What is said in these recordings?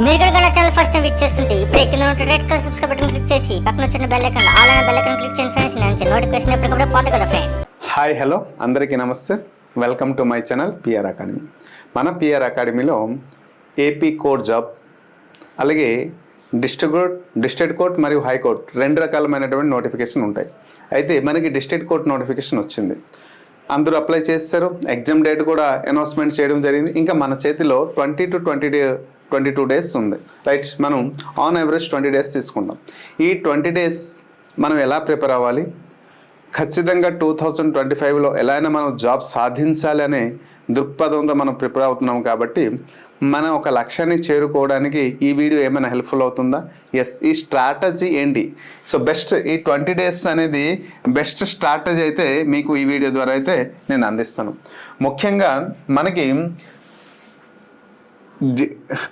మీరు కనుక నా ఛానల్ ఫస్ట్ టైం విజిట్ చేస్తుంటే ఇప్పుడు కింద ఉన్న red colour subscribe button click చేసి పక్కన వచ్చిన బెల్ ఐకాన్ ఆల్ అనే బెల్ ఐకాన్ క్లిక్ చేయండి ఫ్రెండ్స్. నేను నోటిఫికేషన్ ఎప్పటికప్పుడు పొందగలరు ఫ్రెండ్స్. హాయ్ హలో అందరికీ నమస్తే. Welcome to my channel PR academy. మన పిఆర్ అకాడమీలో ఏపీ కోర్ట్ జాబ్, అలాగే డిస్ట్రిక్ట్ కోర్ట్ మరియు హైకోర్టు రెండు రకాలమైనటువంటి నోటిఫికేషన్ ఉంటాయి. అయితే మనకి డిస్ట్రిక్ట్ కోర్ట్ నోటిఫికేషన్ వచ్చింది, అందరూ అప్లై చేస్తారు. ఎగ్జామ్ డేట్ కూడా అనౌన్స్మెంట్ చేయడం జరిగింది. ఇంకా మన చేతిలో 20 to 22 డేస్ ఉంది, రైట్. మనం ఆన్ యావరేజ్ 20 డేస్ తీసుకుంటాం. ఈ 20 డేస్ మనం ఎలా ప్రిపేర్ అవ్వాలి, ఖచ్చితంగా 2025లో ఎలా అయినా మనం జాబ్ సాధించాలి అనే దృక్పథంతో మనం ప్రిపేర్ అవుతున్నాం. కాబట్టి మనం ఒక లక్ష్యాన్ని చేరుకోవడానికి ఈ వీడియో ఏమైనా హెల్ప్ఫుల్ అవుతుందా? ఎస్. ఈ స్ట్రాటజీ ఏంటి? సో బెస్ట్ ఈ 20 డేస్ అనేది బెస్ట్ స్ట్రాటజీ అయితే మీకు ఈ వీడియో ద్వారా అయితే నేను అందిస్తాను. ముఖ్యంగా మనకి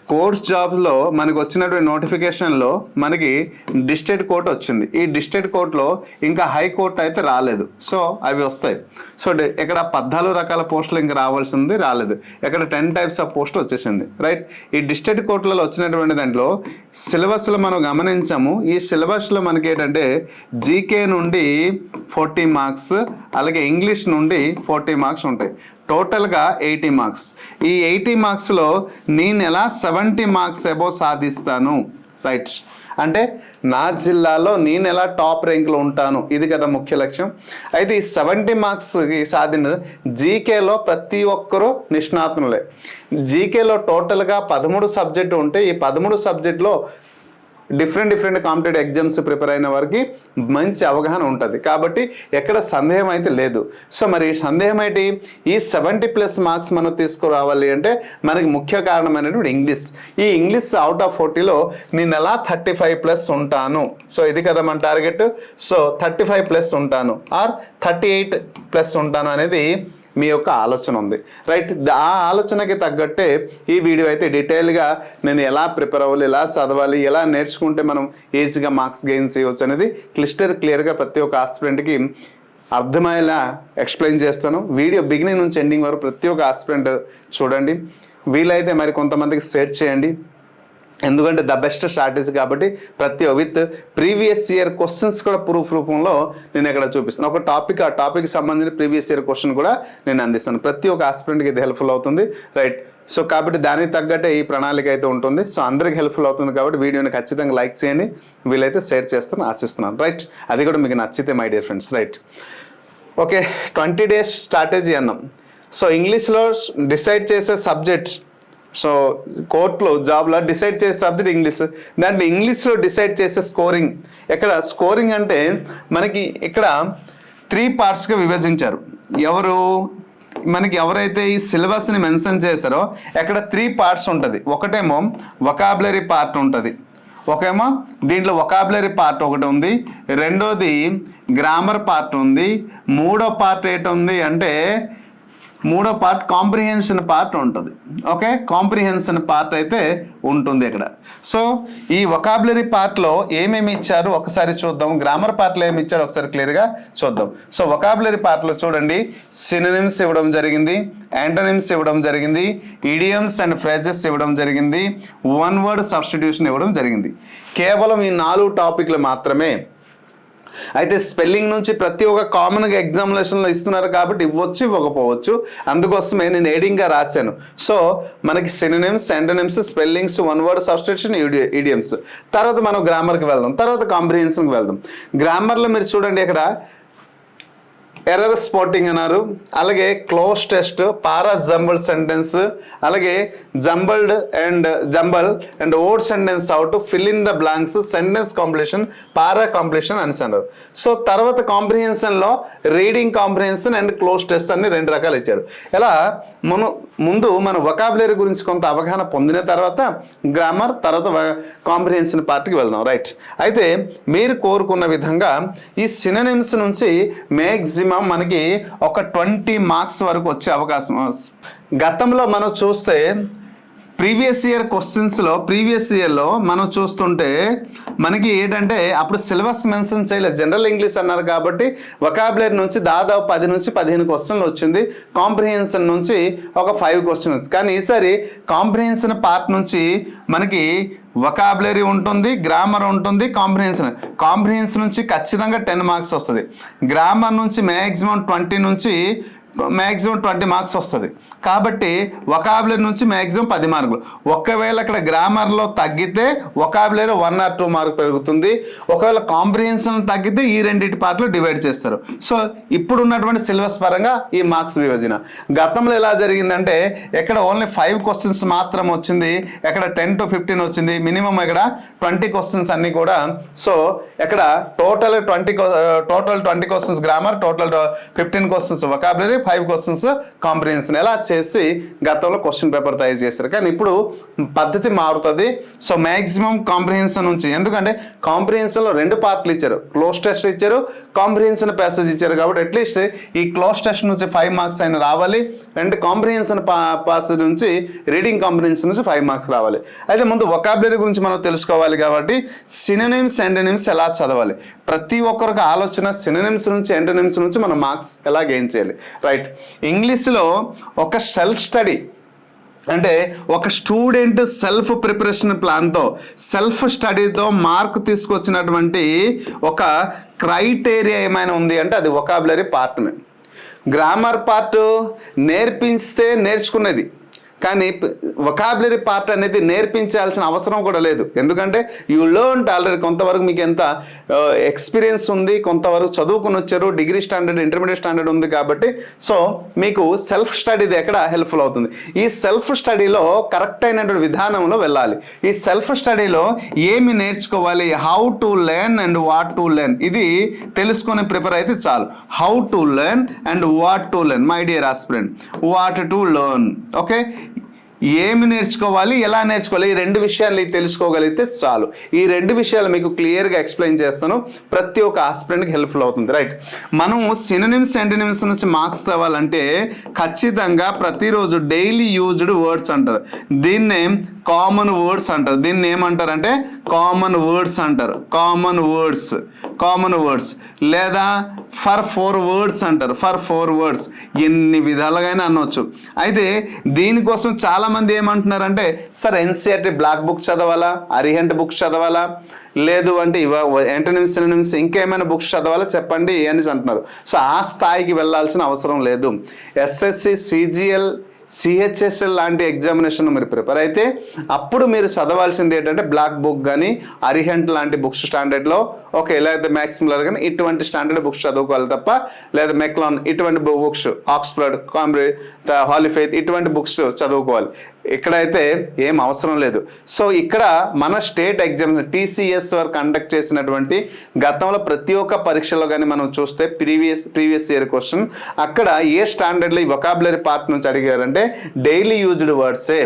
కోర్స్ జాబ్లో మనకు వచ్చినటువంటి నోటిఫికేషన్లో మనకి డిస్ట్రిక్ట్ కోర్ట్ వచ్చింది. ఈ డిస్ట్రిక్ట్ కోర్టులో ఇంకా హైకోర్టు అయితే రాలేదు. సో అవి వస్తాయి. సో ఇక్కడ 14 రకాల పోస్టులు ఇంకా రావాల్సింది రాలేదు. ఇక్కడ 10 టైప్స్ ఆఫ్ పోస్ట్ వచ్చేసింది, రైట్. ఈ డిస్ట్రిక్ట్ కోర్టులలో వచ్చినటువంటి దాంట్లో సిలబస్లో మనం గమనించాము. ఈ సిలబస్లో మనకి ఏంటంటే జీకే నుండి 40 మార్క్స్, అలాగే ఇంగ్లీష్ నుండి 40 మార్క్స్ ఉంటాయి. టోటల్గా 80 మార్క్స్. ఈ 80 మార్క్స్లో నేను ఎలా 70 మార్క్స్ అబోవ్ సాధిస్తాను, రైట్. అంటే నా జిల్లాలో నేను ఎలా టాప్ ర్యాంక్లో ఉంటాను, ఇది కదా ముఖ్య లక్ష్యం. అయితే ఈ 70 మార్క్స్కి సాధించిన జీకేలో ప్రతి ఒక్కరూ నిష్ణాతులే. జీకేలో టోటల్గా 13 సబ్జెక్టు ఉంటే ఈ 13 సబ్జెక్టులో డిఫరెంట్ కాంపిటేటివ్ ఎగ్జామ్స్ ప్రిపేర్ అయిన వారికి మంచి అవగాహన ఉంటుంది. కాబట్టి ఎక్కడ సందేహం అయితే లేదు. సో మరి సందేహం ఏంటి? ఈ 70+ మార్క్స్ మనం తీసుకురావాలి అంటే మనకి ముఖ్య కారణమైనటువంటి ఇంగ్లీష్. ఈ ఇంగ్లీష్ అవుట్ ఆఫ్ 40లో నేను ఎలా 35+ ఉంటాను. సో ఇది కదా మన టార్గెట్. సో 35+ ఉంటాను ఆర్ 38+ ఉంటాను అనేది మీ యొక్క ఆలోచన ఉంది, రైట్. ఆ ఆలోచనకి తగ్గట్టే ఈ వీడియో అయితే డీటెయిల్గా నేను ఎలా ప్రిపేర్ అవ్వాలి, ఎలా చదవాలి, ఎలా నేర్చుకుంటే మనం ఈజీగా మార్క్స్ గెయిన్ చేయవచ్చు అనేది క్లియర్గా ప్రతి ఒక్క ఆస్పిరెంట్కి అర్థమయ్యేలా ఎక్స్ప్లెయిన్ చేస్తాను. వీడియో బిగినింగ్ నుంచి ఎండింగ్ వరకు ప్రతి ఒక్క ఆస్పిరెంట్ చూడండి. వీలైతే మరి కొంతమందికి షేర్ చేయండి, ఎందుకంటే ద బెస్ట్ స్ట్రాటజీ. కాబట్టి విత్ ప్రీవియస్ ఇయర్ క్వశ్చన్స్ కూడా ప్రూఫ్ రూపంలో నేను ఇక్కడ చూపిస్తాను. ఒక టాపిక్, ఆ టాపిక్ సంబంధించిన ప్రీవియస్ ఇయర్ క్వశ్చన్ కూడా నేను అందిస్తాను. ప్రతి ఒక్క ఆస్పిరెంట్కి ఇది హెల్ప్ఫుల్ అవుతుంది, రైట్. సో కాబట్టి దానికి తగ్గట్టే ఈ ప్రణాళిక అయితే ఉంటుంది. సో అందరికి హెల్ప్ఫుల్ అవుతుంది కాబట్టి వీడియోని ఖచ్చితంగా లైక్ చేయండి, వీలైతే షేర్ చేస్తాను ఆశిస్తున్నాను, రైట్. అది కూడా మీకు నచ్చితే my dear friends, right. Okay, 20 days strategy అన్నాం. సో ఇంగ్లీష్లో డిసైడ్ చేసే సబ్జెక్ట్, సో కోర్టులో జాబ్లో డిసైడ్ చేసే సబ్జెక్ట్ ఇంగ్లీష్. దాంట్లో ఇంగ్లీష్లో డిసైడ్ చేసే స్కోరింగ్. ఇక్కడ స్కోరింగ్ అంటే మనకి ఇక్కడ 3 పార్ట్స్గా విభజించారు. ఎవరైతే ఈ సిలబస్ని మెన్షన్ చేశారో అక్కడ 3 పార్ట్స్ ఉంటుంది. ఒకటేమో వొకాబులరీ పార్ట్ ఉంటుంది, ఒకేమో దీంట్లో వొకాబులరీ పార్ట్ ఒకటి ఉంది, రెండోది గ్రామర్ పార్ట్ ఉంది, మూడో పార్ట్ ఏంటుంది అంటే మూడో పార్ట్ కాంప్రిహెన్షన్ పార్ట్ ఉంటుంది. ఓకే, కాంప్రిహెన్షన్ పార్ట్ అయితే ఉంటుంది ఇక్కడ. సో ఈ వొకాబులరీ పార్ట్లో ఏమేమి ఇచ్చారు ఒకసారి చూద్దాం. గ్రామర్ పార్ట్లో ఏమి ఇచ్చారు ఒకసారి క్లియర్గా చూద్దాం. సో వొకాబులరీ పార్ట్లో చూడండి, సినోనిమ్స్ ఇవ్వడం జరిగింది, యాంటోనిమ్స్ ఇవ్వడం జరిగింది, ఇడియమ్స్ అండ్ ఫ్రేజెస్ ఇవ్వడం జరిగింది, వన్ వర్డ్ సబ్స్టిట్యూషన్ ఇవ్వడం జరిగింది. కేవలం ఈ 4 టాపిక్లు మాత్రమే. అయితే స్పెల్లింగ్ నుంచి ప్రతి ఒక్క కామన్గా ఎగ్జామినేషన్లో ఇస్తున్నారు కాబట్టి ఇవ్వచ్చు, ఇవ్వకపోవచ్చు. అందుకోసమే నేను ఎడింగ్గా రాశాను. సో మనకి synonyms, antonyms, spellings, one word substitution, idioms. తర్వాత మనం గ్రామర్కి వెళ్దాం, తర్వాత కాంప్రిహెన్షన్కి వెళ్దాం. గ్రామర్లో మీరు చూడండి, ఇక్కడ ఎర్రర్ స్పాటింగ్ అన్నారు, అలాగే cloze test, para jumble sentence, అలాగే jumble and odd sentence out, fill in the blanks, sentence completion, para completion అని అన్నారు. సో తర్వాత కాంప్రిహెన్షన్లో reading comprehension and cloze test అన్ని 2 రకాలు ఇచ్చారు. ఇలా ముందు మన వొకాబులరీ గురించి కొంత అవగాహన పొందిన తర్వాత గ్రామర్, తర్వాత కాంప్రిహెన్షన్ పార్ట్కి వెళ్దాం, రైట్. అయితే మీరు కోరుకున్న విధంగా ఈ సినోనిమ్స్ నుంచి మ్యాక్సిమం మనకి ఒక 20 మార్క్స్ వరకు వచ్చే అవకాశం. గతంలో మనం చూస్తే ప్రీవియస్ ఇయర్లో మనం చూస్తుంటే మనకి ఏంటంటే అప్పుడు సిలబస్ మెన్షన్ చేయలేదు, జనరల్ ఇంగ్లీష్ అన్నారు కాబట్టి వొకాబులరీ నుంచి దాదాపు 10 నుంచి 15 క్వశ్చన్లు వచ్చింది, కాంప్రిహెన్షన్ నుంచి ఒక 5 క్వశ్చన్ వచ్చింది. కానీ ఈసారి కాంప్రిహెన్షన్ పార్ట్ నుంచి మనకి వొకాబులరీ ఉంటుంది, గ్రామర్ ఉంటుంది, కాంప్రిహెన్షన్ నుంచి ఖచ్చితంగా 10 మార్క్స్ వస్తుంది, గ్రామర్ నుంచి మ్యాక్సిమం 20 మార్క్స్ వస్తుంది. కాబట్టి వొకాబులరీ నుంచి మ్యాక్సిమం 10 మార్కులు. ఒకవేళ అక్కడ గ్రామర్లో తగ్గితే వొకాబులరీ 1 or 2 మార్క్ పెరుగుతుంది, ఒకవేళ కాంప్రిహెన్షన్ తగ్గితే ఈ రెండింటి పార్ట్లు డివైడ్ చేస్తారు. సో ఇప్పుడు ఉన్నటువంటి సిలబస్ పరంగా ఈ మార్క్స్ విభజన. గతంలో ఎలా జరిగిందంటే ఇక్కడ ఓన్లీ 5 క్వశ్చన్స్ మాత్రం వచ్చింది, ఎక్కడ 10 to 15 వచ్చింది, మినిమం ఇక్కడ 20 క్వశ్చన్స్ అన్నీ కూడా. సో ఇక్కడ total 20 questions grammar, total 15 questions vocabulary, 5 questions comprehension ఎలా చేసి గతంలో క్వశ్చన్ పేపర్ తయారు చేశారు. కానీ ఇప్పుడు పద్ధతి మారుతుంది. సో మ్యాక్సిమం కాంప్రిహెన్షన్ నుంచి, ఎందుకంటే కాంప్రిహెన్షన్లో 2 పార్ట్లు ఇచ్చారు, క్లోజ్ టెస్ట్ ఇచ్చారు, కాంప్రిహెన్షన్ ప్యాసేజ్ ఇచ్చారు. కాబట్టి అట్లీస్ట్ ఈ క్లోజ్ టెస్ట్ నుంచి 5 మార్క్స్ అయినా రావాలి, అండ్ కాంప్రిహెన్షన్ ప్యాసేజ్ నుంచి రీడింగ్ కాంప్రిహెన్షన్ నుంచి 5 మార్క్స్ రావాలి. అయితే ముందు వొకాబులరీ గురించి మనం తెలుసుకోవాలి. కాబట్టి సినోనిమ్స్, యాంటోనిమ్స్ ఎలా చదవాలి, ప్రతి ఒక్కరికి ఆలోచన సినోనిమ్స్ నుంచి, యాంటోనిమ్స్ నుంచి మనం మార్క్స్ ఎలా గెయిన్ చేయాలి. రైట్, ఇంగ్లీష్లో ఒక సెల్ఫ్ స్టడీ అంటే ఒక స్టూడెంట్ సెల్ఫ్ ప్రిపరేషన్ ప్లాన్తో, సెల్ఫ్ స్టడీతో మార్క్ తీసుకొచ్చినటువంటి ఒక క్రైటీరియా ఏమైనా ఉంది అంటే అది వొకాబులరీ పార్ట్మే. గ్రామర్ పార్ట్ నేర్పిస్తే నేర్చుకునేది, కానీ వొకాబులరీ పార్ట్ అనేది నేర్పించాల్సిన అవసరం కూడా లేదు. ఎందుకంటే యూ లెర్న్డ్ ఆల్రెడీ, కొంతవరకు మీకు ఎంత ఎక్స్పీరియన్స్ ఉంది, కొంతవరకు చదువుకుని వచ్చారు, డిగ్రీ స్టాండర్డ్, ఇంటర్మీడియట్ స్టాండర్డ్ ఉంది. కాబట్టి సో మీకు సెల్ఫ్ స్టడీది ఎక్కడ హెల్ప్ఫుల్ అవుతుంది. ఈ సెల్ఫ్ స్టడీలో కరెక్ట్ అయినటువంటి విధానంలో వెళ్ళాలి. ఈ సెల్ఫ్ స్టడీలో ఏమి నేర్చుకోవాలి, how to learn and what to learn, ఇది తెలుసుకొని ప్రిపేర్ అయితే చాలు. How to learn and what to learn, my dear aspirant, what to learn. Okay, ఏమి నేర్చుకోవాలి, ఎలా నేర్చుకోవాలి, ఈ 2 విషయాలు తెలుసుకోగలిగితే చాలు. ఈ 2 విషయాలు మీకు క్లియర్గా ఎక్స్ప్లెయిన్ చేస్తాను, ప్రతి ఒక్క ఆస్పిరెంట్కి హెల్ప్ఫుల్ అవుతుంది. రైట్, మనం సినోనిమ్స్, యాంటోనిమ్స్ నుంచి మార్క్స్ తేవాలంటే ఖచ్చితంగా ప్రతిరోజు డైలీ యూజ్డ్ వర్డ్స్ అంటారు, దీన్నే కామన్ వర్డ్స్ అంటారు. దీన్ని ఏమంటారంటే కామన్ వర్డ్స్ అంటారు, కామన్ వర్డ్స్ లేదా ఫర్ 4 వర్డ్స్ అంటారు, ఫర్ 4 వర్డ్స్, ఎన్ని విధాలుగానే అనవచ్చు. అయితే దీనికోసం చాలామంది ఏమంటున్నారంటే సార్ ఎన్సీఆర్టీ బ్లాక్ బుక్ చదవాలా, అరిహంట్ బుక్స్ చదవాలా, లేదు అంటే యాంటోనిమ్స్, సినోనిమ్స్ ఇంకేమైనా బుక్స్ చదవాలా చెప్పండి అని అంటున్నారు. సో ఆ స్థాయికి వెళ్ళాల్సిన అవసరం లేదు. ఎస్ఎస్సి, సిజిఎల్, సిహెచ్ఎస్ఎల్ లాంటి ఎగ్జామినేషన్ మీరు ప్రిపేర్ అయితే అప్పుడు మీరు చదవాల్సింది ఏంటంటే బ్లాక్ బుక్ కానీ, అరిహంట్ లాంటి బుక్స్ స్టాండర్డ్లో, ఓకే, లేదా మ్యాక్స్ మిల్లర్ కానీ ఇటువంటి స్టాండర్డ్ బుక్స్ చదువుకోవాలి తప్ప, లేదా మెక్లాన్ ఇటువంటి బుక్స్, ఆక్స్ఫర్డ్, కాంబ్రిడ్జ్, హాలీఫెయిత్ ఇటువంటి బుక్స్ చదువుకోవాలి. ఇక్కడైతే ఏం అవసరం లేదు. సో ఇక్కడ మన స్టేట్ ఎగ్జామ్స్ TCS వారు కండక్ట్ చేసినటువంటి గతంలో ప్రతి ఒక్క పరీక్షలో కానీ మనం చూస్తే ప్రీవియస్ ఇయర్ క్వశ్చన్ అక్కడ ఏ స్టాండర్డ్లో ఈ వొకాబులరీ పార్ట్ నుంచి అడిగారంటే డైలీ యూజ్డ్ వర్డ్సే.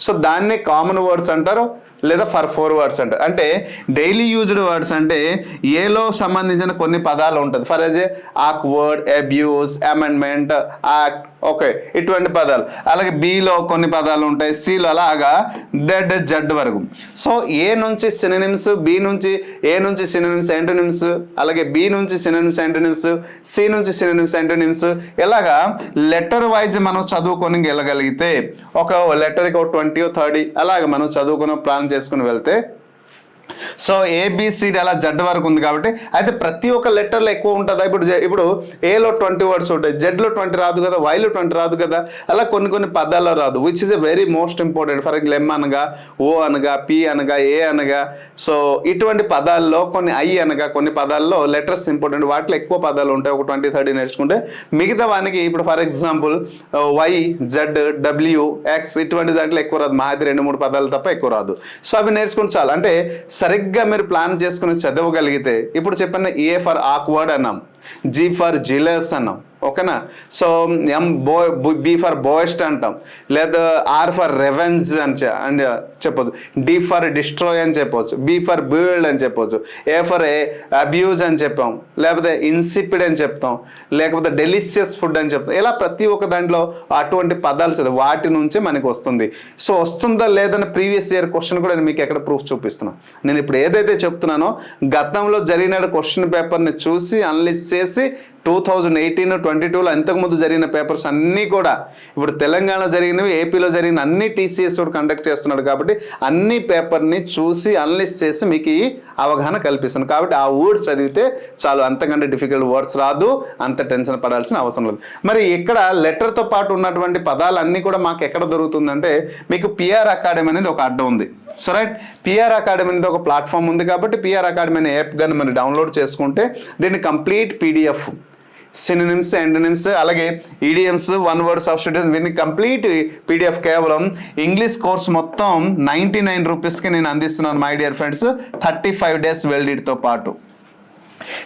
సో దాన్నే కామన్ వర్డ్స్ అంటారు, లేదా ఫర్ 4 వర్డ్స్ అంటారు. అంటే డైలీ యూజ్డ్ వర్డ్స్ అంటే ఏలో సంబంధించిన కొన్ని పదాలు ఉంటుంది. For awkward, abuse, amendment, act, okay, ఇటువంటి పదాలు. అలాగే బిలో కొన్ని పదాలు ఉంటాయి, సిలో అలాగా డెడ్, జడ్ వరకు. సో ఏ నుంచి సినోనిమ్స్, బి నుంచి ఏ నుంచి సినోనిమ్స్, యాంటోనిమ్స్, అలాగే బి నుంచి సినోనిమ్స్, యాంటోనిమ్స్, సి నుంచి సినోనిమ్స్, యాంటోనిమ్స్, ఇలాగా లెటర్ వైజ్ మనం చదువుకొని వెళ్ళగలిగితే ఒక లెటర్కి ఒక 20 or 30 అలాగే మనం చదువుకుని ప్లాన్ చేసుకుని వెళ్తే, సో ఏబిసిడి అలా జడ్ వరకు ఉంది. కాబట్టి అయితే ప్రతి ఒక్క లెటర్లో ఎక్కువ ఉంటుందా, ఇప్పుడు ఏలో 20 వర్డ్స్ ఉంటాయి, జెడ్లో 20 రాదు కదా, వైలో 20 రాదు కదా, అలా కొన్ని పదాల్లో రాదు, which is a very most important. For example M అనగా, ఓ అనగా, పి అనగా, ఏ అనగా, సో ఇటువంటి పదాల్లో కొన్ని ఐ అనగా కొన్ని పదాల్లో లెటర్స్ ఇంపార్టెంట్, వాటిలో ఎక్కువ పదాలు ఉంటాయి. ఒక 20-30 నేర్చుకుంటే మిగతా వానికి ఇప్పుడు for example Y, Z, W, X ఇటువంటి దాంట్లో ఎక్కువ రాదు, మాది 2-3 పదాలు తప్ప ఎక్కువ రాదు. సో అవి నేర్చుకుని చాలు. అంటే సరిగ్గా మీరు ప్లాన్ చేసుకుని చదవగలిగితే, ఇప్పుడు చెప్పిన ఏ ఫర్ ఆక్వర్డ్ అన్నాం, జీ ఫర్ జిలస్ అన్నాం, ఓకేనా. సో బి ఫర్ బోయెస్ట్ అంటాం, లేదా ఆర్ ఫర్ రెవెన్స్ అని చెప్పొచ్చు, డి ఫర్ డిస్ట్రాయ్ అని చెప్పవచ్చు, బి ఫర్ బిల్డ్ అని చెప్పవచ్చు, ఏ ఫర్ అబ్యూజ్ అని చెప్పాం, లేకపోతే ఇన్సిపిడ్ అని చెప్తాం, లేకపోతే డెలిషియస్ ఫుడ్ అని చెప్తాం. ఇలా ప్రతి ఒక్క దాంట్లో అటువంటి పదాలు చదివి వాటి నుంచే మనకి వస్తుంది. సో వస్తుందా లేదని ప్రీవియస్ ఇయర్ క్వశ్చన్ కూడా నేను మీకు ఎక్కడ ప్రూఫ్ చూపిస్తున్నాను. నేను ఇప్పుడు ఏదైతే చెప్తున్నానో గతంలో జరిగిన క్వశ్చన్ పేపర్ని చూసి అనలైజ్ చేసి 2018-22లో ఇంతకుముందు జరిగిన పేపర్స్ అన్నీ కూడా ఇప్పుడు తెలంగాణలో జరిగినవి, ఏపీలో జరిగిన అన్ని టీసీఎస్ కండక్ట్ చేస్తున్నాడు కాబట్టి అన్ని పేపర్ని చూసి అనలైజ్ చేసి మీకు ఈ అవగాహన కల్పిస్తున్నాను. కాబట్టి ఆ వర్డ్స్ చదివితే చాలు, అంతకంటే డిఫికల్ట్ వర్డ్స్ రాదు, అంత టెన్షన్ పడాల్సిన అవసరం లేదు. మరి ఇక్కడ లెటర్తో పాటు ఉన్నటువంటి పదాలన్నీ కూడా మాకు ఎక్కడ దొరుకుతుందంటే మీకు పిఆర్ అకాడమీ అనేది ఒక అడ్డ ఉంది. సో రైట్, పిఆర్ అకాడమీ అనేది ఒక ప్లాట్ఫామ్ ఉంది కాబట్టి పిఆర్ అకాడమీ అనే యాప్ కానీ మనం డౌన్లోడ్ చేసుకుంటే దీన్ని కంప్లీట్ పీడిఎఫ్, సినోనిమ్స్, యాంటోనిమ్స్, అలాగే ఈడియమ్స్, వన్ వర్డ్ సబ్స్టిట్యూషన్, వీటిని కంప్లీట్ పీడిఎఫ్ కేవలం ఇంగ్లీష్ కోర్స్ మొత్తం 99 రూపీస్కి నేను అందిస్తున్నాను మై డియర్ ఫ్రెండ్స్, 35 డేస్ వెల్డిడ్తో పాటు.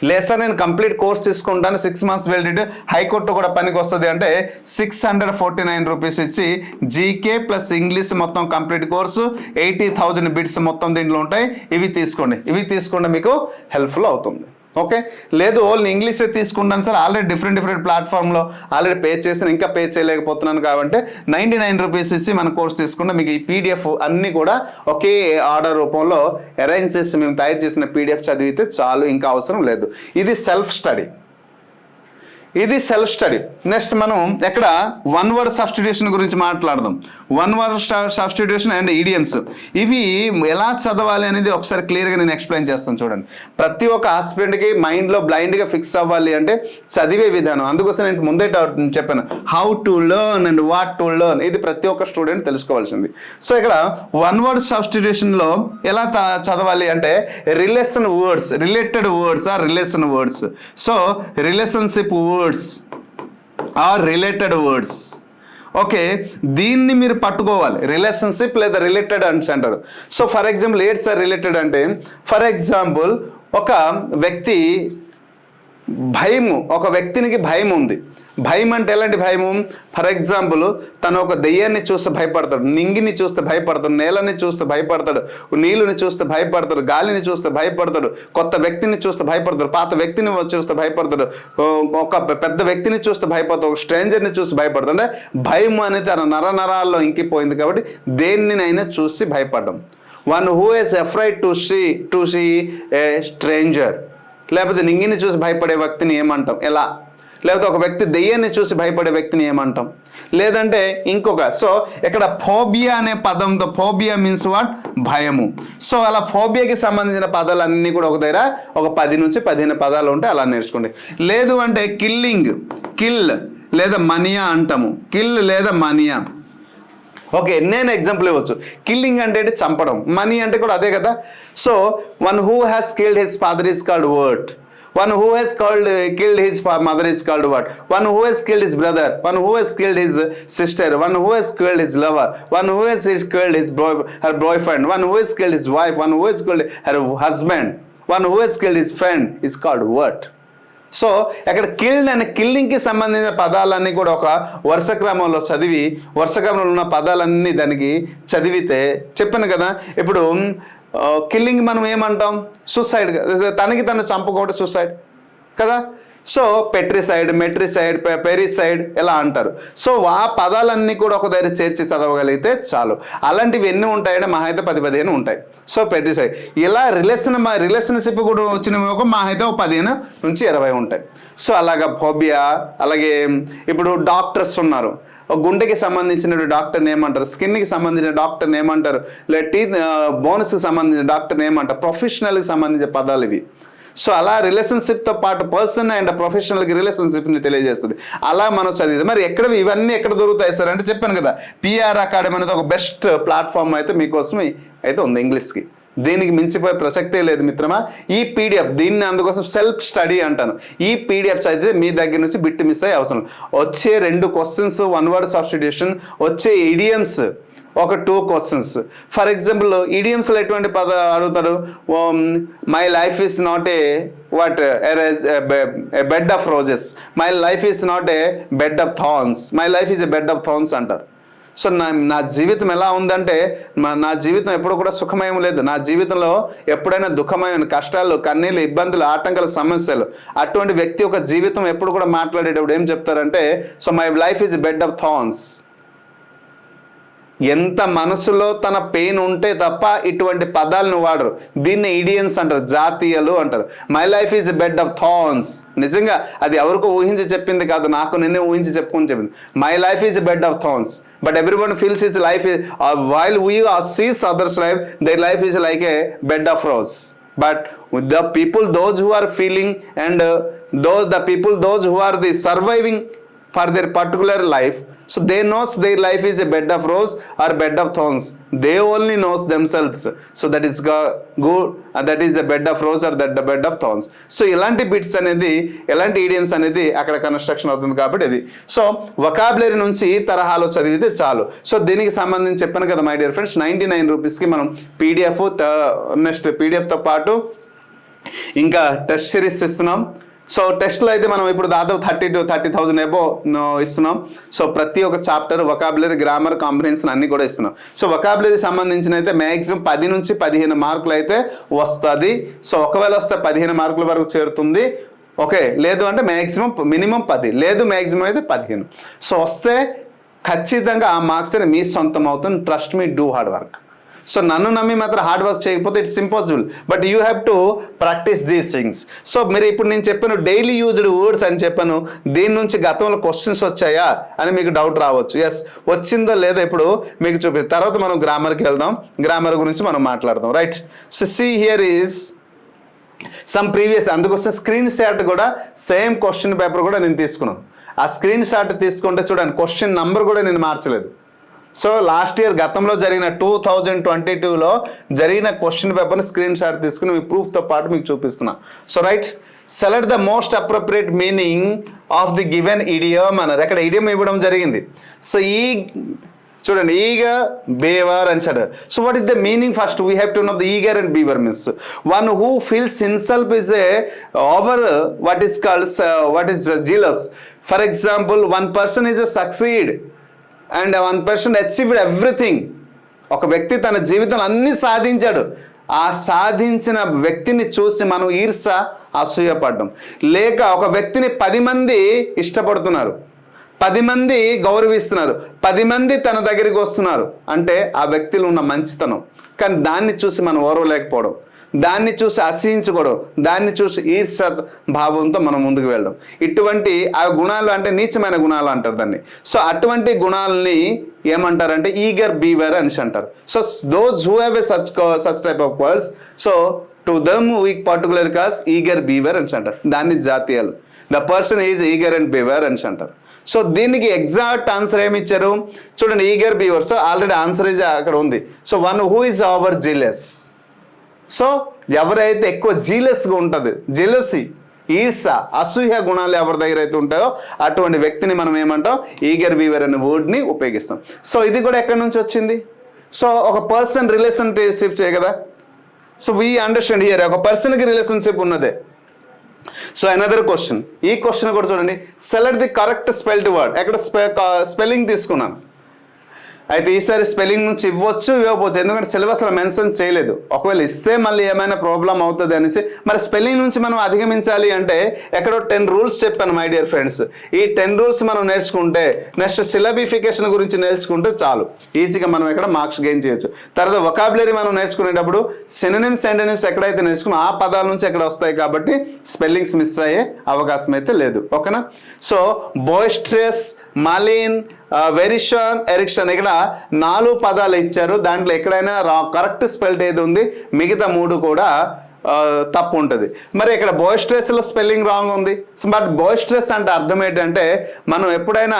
లేదా నేను కంప్లీట్ కోర్స్ తీసుకుంటాను 6 మంత్స్ వెల్డిడ్, హైకోర్టు కూడా పనికి వస్తుంది అంటే 649 రూపీస్ ఇచ్చి జీకే ప్లస్ ఇంగ్లీష్ మొత్తం కంప్లీట్ కోర్సు 80,000 బిట్స్ మొత్తం దీంట్లో ఉంటాయి. ఇవి తీసుకోండి మీకు హెల్ప్ఫుల్ అవుతుంది. ఓకే, లేదు ఓన్లీ ఇంగ్లీషే తీసుకుంటాను సార్, ఆల్రెడీ డిఫరెంట్ ప్లాట్ఫామ్లో ఆల్రెడీ పే చేసిన, ఇంకా పే చేయలేకపోతున్నాను కాబట్టి 99 రూపీస్ ఇచ్చి మన కోర్స్ తీసుకుంటే మీకు ఈ పీడిఎఫ్ అన్నీ కూడా ఒకే ఆర్డర్ రూపంలో అరేంజ్ చేసి మేము తయారు చేసిన పీడిఎఫ్ చదివితే చాలు, ఇంకా అవసరం లేదు. ఇది సెల్ఫ్ స్టడీ. నెక్స్ట్ మనం ఎక్కడ వన్ వర్డ్ సబ్స్టిట్యూషన్ గురించి మాట్లాడదాం. One word substitution and idioms ఇవి ఎలా చదవాలి అనేది ఒకసారి క్లియర్గా నేను ఎక్స్ప్లెయిన్ చేస్తాను. చూడండి, ప్రతి ఒక్క ఆస్పిరెంట్కి మైండ్లో బ్లైండ్గా ఫిక్స్ అవ్వాలి అంటే చదివే విధానం. అందుకోసం నేను ముందే చెప్పాను, how to learn and what to learn, ఇది ప్రతి ఒక్క స్టూడెంట్ తెలుసుకోవాల్సింది. సో ఇక్కడ వన్ వర్డ్ సబ్స్టిట్యూషన్లో ఎలా చదవాలి అంటే related words or relation words. So relationship words or related words. Okay, దీన్ని మీరు పట్టుకోవాలి. రిలేషన్షిప్ లేదా రిలేటెడ్ అని అంటారు. సో ఫర్ ఎగ్జాంపుల్ ఏడ్ సార్ రిలేటెడ్ అంటే, ఫర్ ఎగ్జాంపుల్ ఒక వ్యక్తి ఒక వ్యక్తికి భయం ఉంది. భయం అంటే ఎలాంటి భయము? ఫర్ ఎగ్జాంపుల్ తను ఒక దెయ్యాన్ని చూస్తే భయపడతాడు, నింగిని చూస్తే భయపడతాడు, నేలని చూస్తే భయపడతాడు, నీళ్ళని చూస్తే భయపడతాడు, గాలిని చూస్తే భయపడతాడు, కొత్త వ్యక్తిని చూస్తే భయపడతాడు, పాత వ్యక్తిని చూస్తే భయపడతాడు, ఒక పెద్ద వ్యక్తిని చూస్తే భయపడతాడు, ఒక స్ట్రేంజర్ని చూసి భయపడతాడు. అంటే భయం అనేది తన నరాల్లో ఇంకిపోయింది కాబట్టి దేనినైనా చూసి భయపడడం. One who is afraid to see a stranger. లేకపోతే నింగిని చూసి భయపడే వ్యక్తిని ఏమంటాం, ఎలా? లేకపోతే ఒక వ్యక్తి దెయ్యాన్ని చూసి భయపడే వ్యక్తిని ఏమంటాం? లేదంటే ఇంకొక, సో ఇక్కడ ఫోబియా అనే పదంతో, ఫోబియా మీన్స్ వాట్, భయము. సో అలా ఫోబియాకి సంబంధించిన పదాలన్నీ కూడా ఒక దగ్గర ఒక 10 నుంచి 15 పదాలు ఉంటాయి, అలా నేర్చుకోండి. లేదు అంటే కిల్ లేదా మనియా అంటాము, కిల్ లేదా మనియా. ఓకే, నేను ఎగ్జాంపుల్ ఇవ్వచ్చు. కిల్లింగ్ అంటే చంపడం, మనీ అంటే కూడా అదే కదా. So one who has killed his father is called word. One who has killed his mother is called what? One who has killed his brother. One who has killed his sister. One who has killed his lover. One who has killed her boyfriend. One who has killed his wife. One who has killed her husband. One who has killed his friend is called what? So అక్కడ killed అనే కిల్లింగ్కి సంబంధించిన పదాలన్నీ కూడా ఒక వరుస క్రమంలో చదివి, వరుస క్రమంలో ఉన్న పదాలన్నీ దానికి చదివితే, చెప్పాను కదా ఇప్పుడు కిల్లింగ్ మనం ఏమంటాం? సూసైడ్. తనకి తను చంపుకోవడం సూసైడ్ కదా. సో పెట్రిసైడ్, మెట్రిసైడ్, పెరిసైడ్ ఇలా అంటారు. సో ఆ పదాలన్నీ కూడా ఒక దగ్గర చేర్చి చదవగలిగితే అలాంటివి ఎన్ని ఉంటాయంటే మహా అయితే 10-15 ఉంటాయి. సో పెట్రిసైడ్ ఇలా రిలేషన్షిప్ కూడా వచ్చినవి ఒక మహా అయితే 15 నుంచి 20 ఉంటాయి. సో అలాగా ఫోబియా. అలాగే ఇప్పుడు డాక్టర్స్ ఉన్నారు, గుండెకి సంబంధించిన డాక్టర్ని ఏమంటారు, స్కిన్కి సంబంధించిన డాక్టర్ని ఏమంటారు, లేదా టీత్ బోన్స్కి సంబంధించిన డాక్టర్ని ఏమంటారు, ప్రొఫెషనల్కి సంబంధించిన పదాలు ఇవి. సో అలా రిలేషన్షిప్తో పాటు పర్సన్ అండ్ ప్రొఫెషనల్కి రిలేషన్షిప్ని తెలియజేస్తుంది. అలా మనం చదివితే మరి ఇవన్నీ ఎక్కడ దొరుకుతాయి సార్ అంటే చెప్పాను కదా, పిఆర్ అకాడమీ అనేది ఒక బెస్ట్ ప్లాట్ఫామ్ అయితే మీకోసం అయితే ఉంది ఇంగ్లీష్కి. దీనికి మించిపోయే ప్రసక్తే లేదు మిత్రమా. ఈ పీడిఎఫ్, దీన్ని అందుకోసం సెల్ఫ్ స్టడీ అంటాను. ఈ పీడిఎఫ్ చదివితే మీ దగ్గర నుంచి బిట్ మిస్ అయ్యే అవసరం. వచ్చే 2 క్వశ్చన్స్ వన్ వర్డ్ సబ్స్టిట్యూషన్, వచ్చే ఇడియమ్స్, ఒక 2 క్వశ్చన్స్. ఫర్ ఎగ్జాంపుల్ ఈడియమ్స్లో ఎటువంటి పద అడుగుతాడు, my life is not a what a bed of roses, my life is not a bed of thorns, my life is a bed of thorns అంటారు. So నా జీవితం ఎలా ఉందంటే నా జీవితం ఎప్పుడు కూడా సుఖమయం లేదు, నా జీవితంలో ఎప్పుడైనా దుఃఖమయం, కష్టాలు, కన్నీళ్ళు, ఇబ్బందులు, ఆటంకాలు, సమస్యలు. అటువంటి వ్యక్తి ఒక జీవితం ఎప్పుడు కూడా మాట్లాడేటప్పుడు ఏం చెప్తారంటే, so my life is bed of thorns. ఎంత మనసులో తన పెయిన్ ఉంటే తప్ప ఇటువంటి పదాలను వాడరు. దీన్ని ఇడియన్స్ అంటారు, జాతీయాలు అంటారు. My life is bed of thorns. నిజంగా అది ఎవరికో ఊహించి చెప్పింది కాదు, నాకు నిన్నే ఊహించి చెప్పుకొని చెప్పింది. My life is bed of thorns, but everyone feels his life while we sees others life, their life is like a bed of rose. But with the people, those who are feeling, and those who are the surviving for their particular life, so they knows their life is a bed of rose or bed of thorns. They only knows themselves. So that is good, that is a bed of rose or that the bed of thorns. So ఇలాంటి bits అనేది, ఎలాంటి idioms అనేది అక్కడ construction అవుతుంది కాబట్టి ఇది. So vocabulary నుంచి ఈ తరహాలో చదివితే చాలు. సో దీనికి సంబంధించి చెప్పాను కదా మై డియర్ ఫ్రెండ్స్, 99 రూపీస్కి మనం పీడిఎఫ్, నెక్స్ట్ పీడిఎఫ్తో పాటు ఇంకా టెస్ట్ సిరీస్ ఇస్తున్నాం. సో టెస్ట్లో అయితే మనం ఇప్పుడు దాదాపు 30,000 ఎబో ఇస్తున్నాం. సో ప్రతి ఒక్క చాప్టర్ వొకాబులరీ, గ్రామర్, కాంప్రిహెన్షన్ అన్ని కూడా ఇస్తున్నాం. సో వొకాబులరీ సంబంధించిన అయితే మ్యాక్సిమం 10 నుంచి 15 మార్కులు అయితే వస్తుంది. సో ఒకవేళ వస్తే 15 మార్కుల వరకు చేరుతుంది. ఓకే, లేదు అంటే మ్యాక్సిమం మినిమం 10, లేదు మ్యాక్సిమం అయితే 15. సో వస్తే ఖచ్చితంగా ఆ మార్క్స్ మీ సొంతం అవుతుంది. Trust me, do hard work. So నన్ను నమ్మి మాత్రం హార్డ్ వర్క్ చేయకపోతే it's impossible, but you have to practice these things. So మీరు ఇప్పుడు నేను చెప్పాను డైలీ యూజ్డ్ వర్డ్స్ అని చెప్పాను, దీని నుంచి గతంలో క్వశ్చన్స్ వచ్చాయా అని మీకు డౌట్ రావచ్చు. ఎస్, వచ్చిందో లేదో ఇప్పుడు మీకు చూపిస్తాను. తర్వాత మనం గ్రామర్కి వెళ్దాం, గ్రామర్ గురించి మనం మాట్లాడదాం. Right, so see here is some previous, అందుకోసం స్క్రీన్ షాట్ కూడా సేమ్ క్వశ్చన్ పేపర్ కూడా నేను తీసుకున్నాను. ఆ స్క్రీన్ షాట్ తీసుకుంటే చూడండి, క్వశ్చన్ నంబర్ కూడా నేను మార్చలేదు. సో లాస్ట్ ఇయర్ గతంలో జరిగిన 2022లో జరిగిన క్వశ్చన్ పేపర్ని స్క్రీన్ షాట్ తీసుకుని మీ ప్రూఫ్తో పాటు మీకు చూపిస్తున్నా. So right, select the most appropriate meaning of the given idiom అన్నారు. అక్కడ ఇడియమ్ ఇవ్వడం జరిగింది. సో చూడండి, ఈగర్, బేవర్ అని sir. So what is the meaning? First we have to know the eager and beaver means one who feels himself is a over what is called what is jealous. For example, one person is a succeed and one person achieved everything. ఒక వ్యక్తి తన జీవితంలో అన్ని సాధించాడు. ఆ సాధించిన వ్యక్తిని చూసి మనం ఈర్ష, అసూయపడ్డం. లేక ఒక వ్యక్తిని 10 మంది ఇష్టపడుతున్నారు, 10 మంది గౌరవిస్తున్నారు, 10 మంది తన దగ్గరికి వస్తున్నారు అంటే ఆ వ్యక్తిలో ఉన్న మంచితనం. కానీ దాన్ని చూసి మనం ఓర్వలేకపోవడం, దాన్ని చూసి అసహించుకోవడం, దాన్ని చూసి ఈర్ష భావంతో మనం ముందుకు వెళ్ళడం, ఇటువంటి ఆ గుణాలు అంటే నీచమైన గుణాలు అంటారు దాన్ని. సో అటువంటి గుణాలని ఏమంటారంటే ఈగర్, బీవర్ అని అంటారు. So those who have a such type of words, so to them we particular calls eager, beaver అని అంటారు. దాన్ని జాతీయాలు. The person is eager and beaver అని అంటారు. సో దీనికి ఎగ్జాక్ట్ ఆన్సర్ ఏమి ఇచ్చారు చూడండి, eager, beaver. So already answer is అక్కడ ఉంది. So one who is over jealous. So ఎవరైతే ఎక్కువ జీలస్గా ఉంటుంది, జెలసీ, ఈర్ష, అసూయ గుణాలు ఎవరి దగ్గర అయితే ఉంటాయో అటువంటి వ్యక్తిని మనం ఏమంటాం, ఈగర్, బీవర్ అనే వర్డ్ని ఉపయోగిస్తాం. సో ఇది కూడా ఎక్కడి నుంచి వచ్చింది? సో ఒక పర్సన్ రిలేషన్షిప్ చేయ కదా. సో వీ అండర్స్టాండ్ హియర్ ఒక పర్సన్కి రిలేషన్షిప్ ఉన్నదే. సో అనదర్ క్వశ్చన్, ఈ క్వశ్చన్ కూడా చూడండి, select the correct spelled word. ఎక్కడ స్పెల్లింగ్ తీసుకున్నాను. అయితే ఈసారి స్పెల్లింగ్ నుంచి ఇవ్వచ్చు, ఇవ్వకపోవచ్చు, ఎందుకంటే సిలబస్లో మెన్షన్ చేయలేదు. ఒకవేళ ఇస్తే మళ్ళీ ఏమైనా ప్రాబ్లం అవుతుంది అనేసి, మరి స్పెల్లింగ్ నుంచి మనం అధిగమించాలి అంటే ఎక్కడో 10 రూల్స్ చెప్పాను మై డియర్ ఫ్రెండ్స్. ఈ 10 రూల్స్ మనం నేర్చుకుంటే, నెక్స్ట్ సిలబిఫికేషన్ గురించి నేర్చుకుంటే చాలు, ఈజీగా మనం ఎక్కడ మార్క్స్ గెయిన్ చేయొచ్చు. తర్వాత వొకాబులరీ మనం నేర్చుకునేటప్పుడు సినోనిమ్స్, యాంటోనిమ్స్ ఎక్కడైతే నేర్చుకున్నా ఆ పదాల నుంచి ఎక్కడ వస్తాయి కాబట్టి స్పెల్లింగ్స్ మిస్ అయ్యే అవకాశం అయితే లేదు. ఓకేనా? సో బోయిస్ట్రస్, మాలిన్, వెరిషన్, ఎరిక్షన్, ఇక్కడ 4 పదాలు ఇచ్చారు. దాంట్లో ఎక్కడైనా కరెక్ట్ స్పెల్డ్ ఏది ఉంది, మిగతా 3 కూడా తప్పు ఉంటుంది. మరి ఇక్కడ బోయిస్ట్రస్లో స్పెల్లింగ్ రాంగ్ ఉంది. బట్ బోయిస్ట్రస్ అంటే అర్థం ఏంటంటే మనం ఎప్పుడైనా